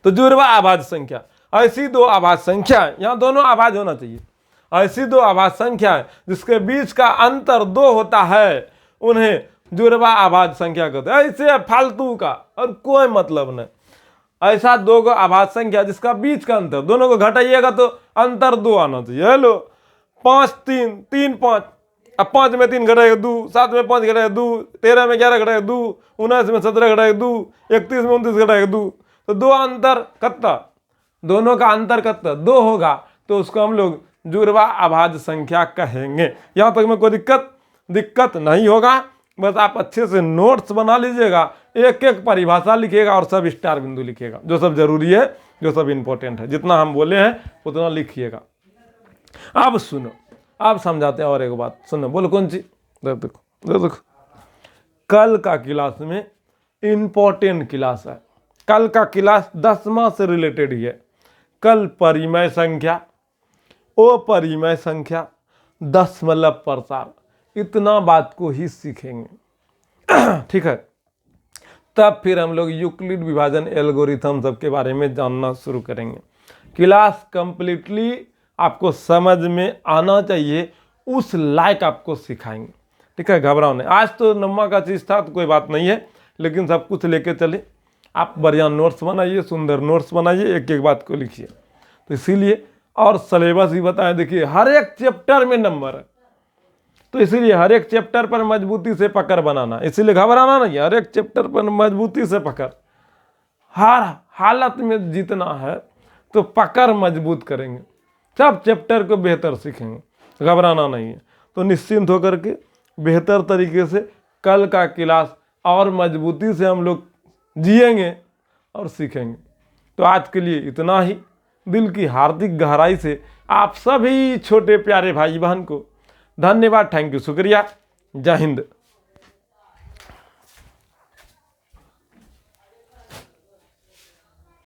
तो जुड़वा आभाज्य संख्या, ऐसी दो आभाज्य संख्या, यहाँ दोनों आभाज्य होना चाहिए, ऐसी दो आभाज्य संख्या जिसके बीच का अंतर 2 होता है उन्हें जुड़वा आभाज्य संख्या कहते हैं। ऐसे फालतू का और कोई मतलब नहीं। ऐसा 2 आभाज्य संख्या जिसका बीच का अंतर, दोनों को घटाइएगा तो अंतर 2 आना चाहिए। हेलो 5 3 3 5, अब 5 में 3 घटाएगा 2, 7 में 5 घटाएगा 2, 13 में 11 घटाएगा 2, 19 में 17 घटाएगा 2, 31 में 29 घटाएगा 2, तो 2 अंतर कितना, दोनों का अंतर कितना 2 होगा, तो उसको हम लोग जुड़वा आभाज्य संख्या कहेंगे। यहाँ तक में कोई दिक्कत नहीं होगा। बस आप अच्छे से नोट्स बना लीजिएगा, एक एक परिभाषा लिखिएगा और सब स्टार बिंदु लिखिएगा, जो सब जरूरी है, जो सब इंपॉर्टेंट है, जितना हम बोले हैं उतना लिखिएगा। अब सुनो, आप समझाते हैं और एक बात सुनो, बोलो कौन सी, देखो कल का क्लास में इंपॉर्टेंट क्लास है, कल का क्लास 10वां से रिलेटेड ही है। कल परिमेय संख्या, अपरिमेय संख्या, दशमलव प्रसार, इतना बात को ही सीखेंगे। ठीक है, तब फिर हम लोग यूक्लिड विभाजन एल्गोरिथम सबके बारे में जानना शुरू करेंगे। क्लास कंप्लीटली आपको समझ में आना चाहिए, उस लायक आपको सिखाएंगे। ठीक है, घबराओ नहीं। आज तो 9वां का चीज़ था तो कोई बात नहीं है, लेकिन सब कुछ लेके चले। आप बढ़िया नोट्स बनाइए, सुंदर नोट्स बनाइए, एक एक बात को लिखिए। तो इसीलिए और सिलेबस भी बताएं, देखिए हर एक चैप्टर में नंबर है, तो इसीलिए हर एक चैप्टर पर मजबूती से पकड़ बनाना, इसीलिए घबराना नहीं, हर एक चैप्टर पर मजबूती से पकड़, हर हालत में जीतना है तो पकड़ मजबूत करेंगे, सब चैप्टर को बेहतर सीखेंगे, घबराना नहीं है। तो निश्चिंत होकर के बेहतर तरीके से कल का क्लास और मजबूती से हम लोग जिएंगे और सीखेंगे। तो आज के लिए इतना ही। दिल की हार्दिक गहराई से आप सभी छोटे प्यारे भाई बहन को धन्यवाद, थैंक यू, शुक्रिया, जय हिंद।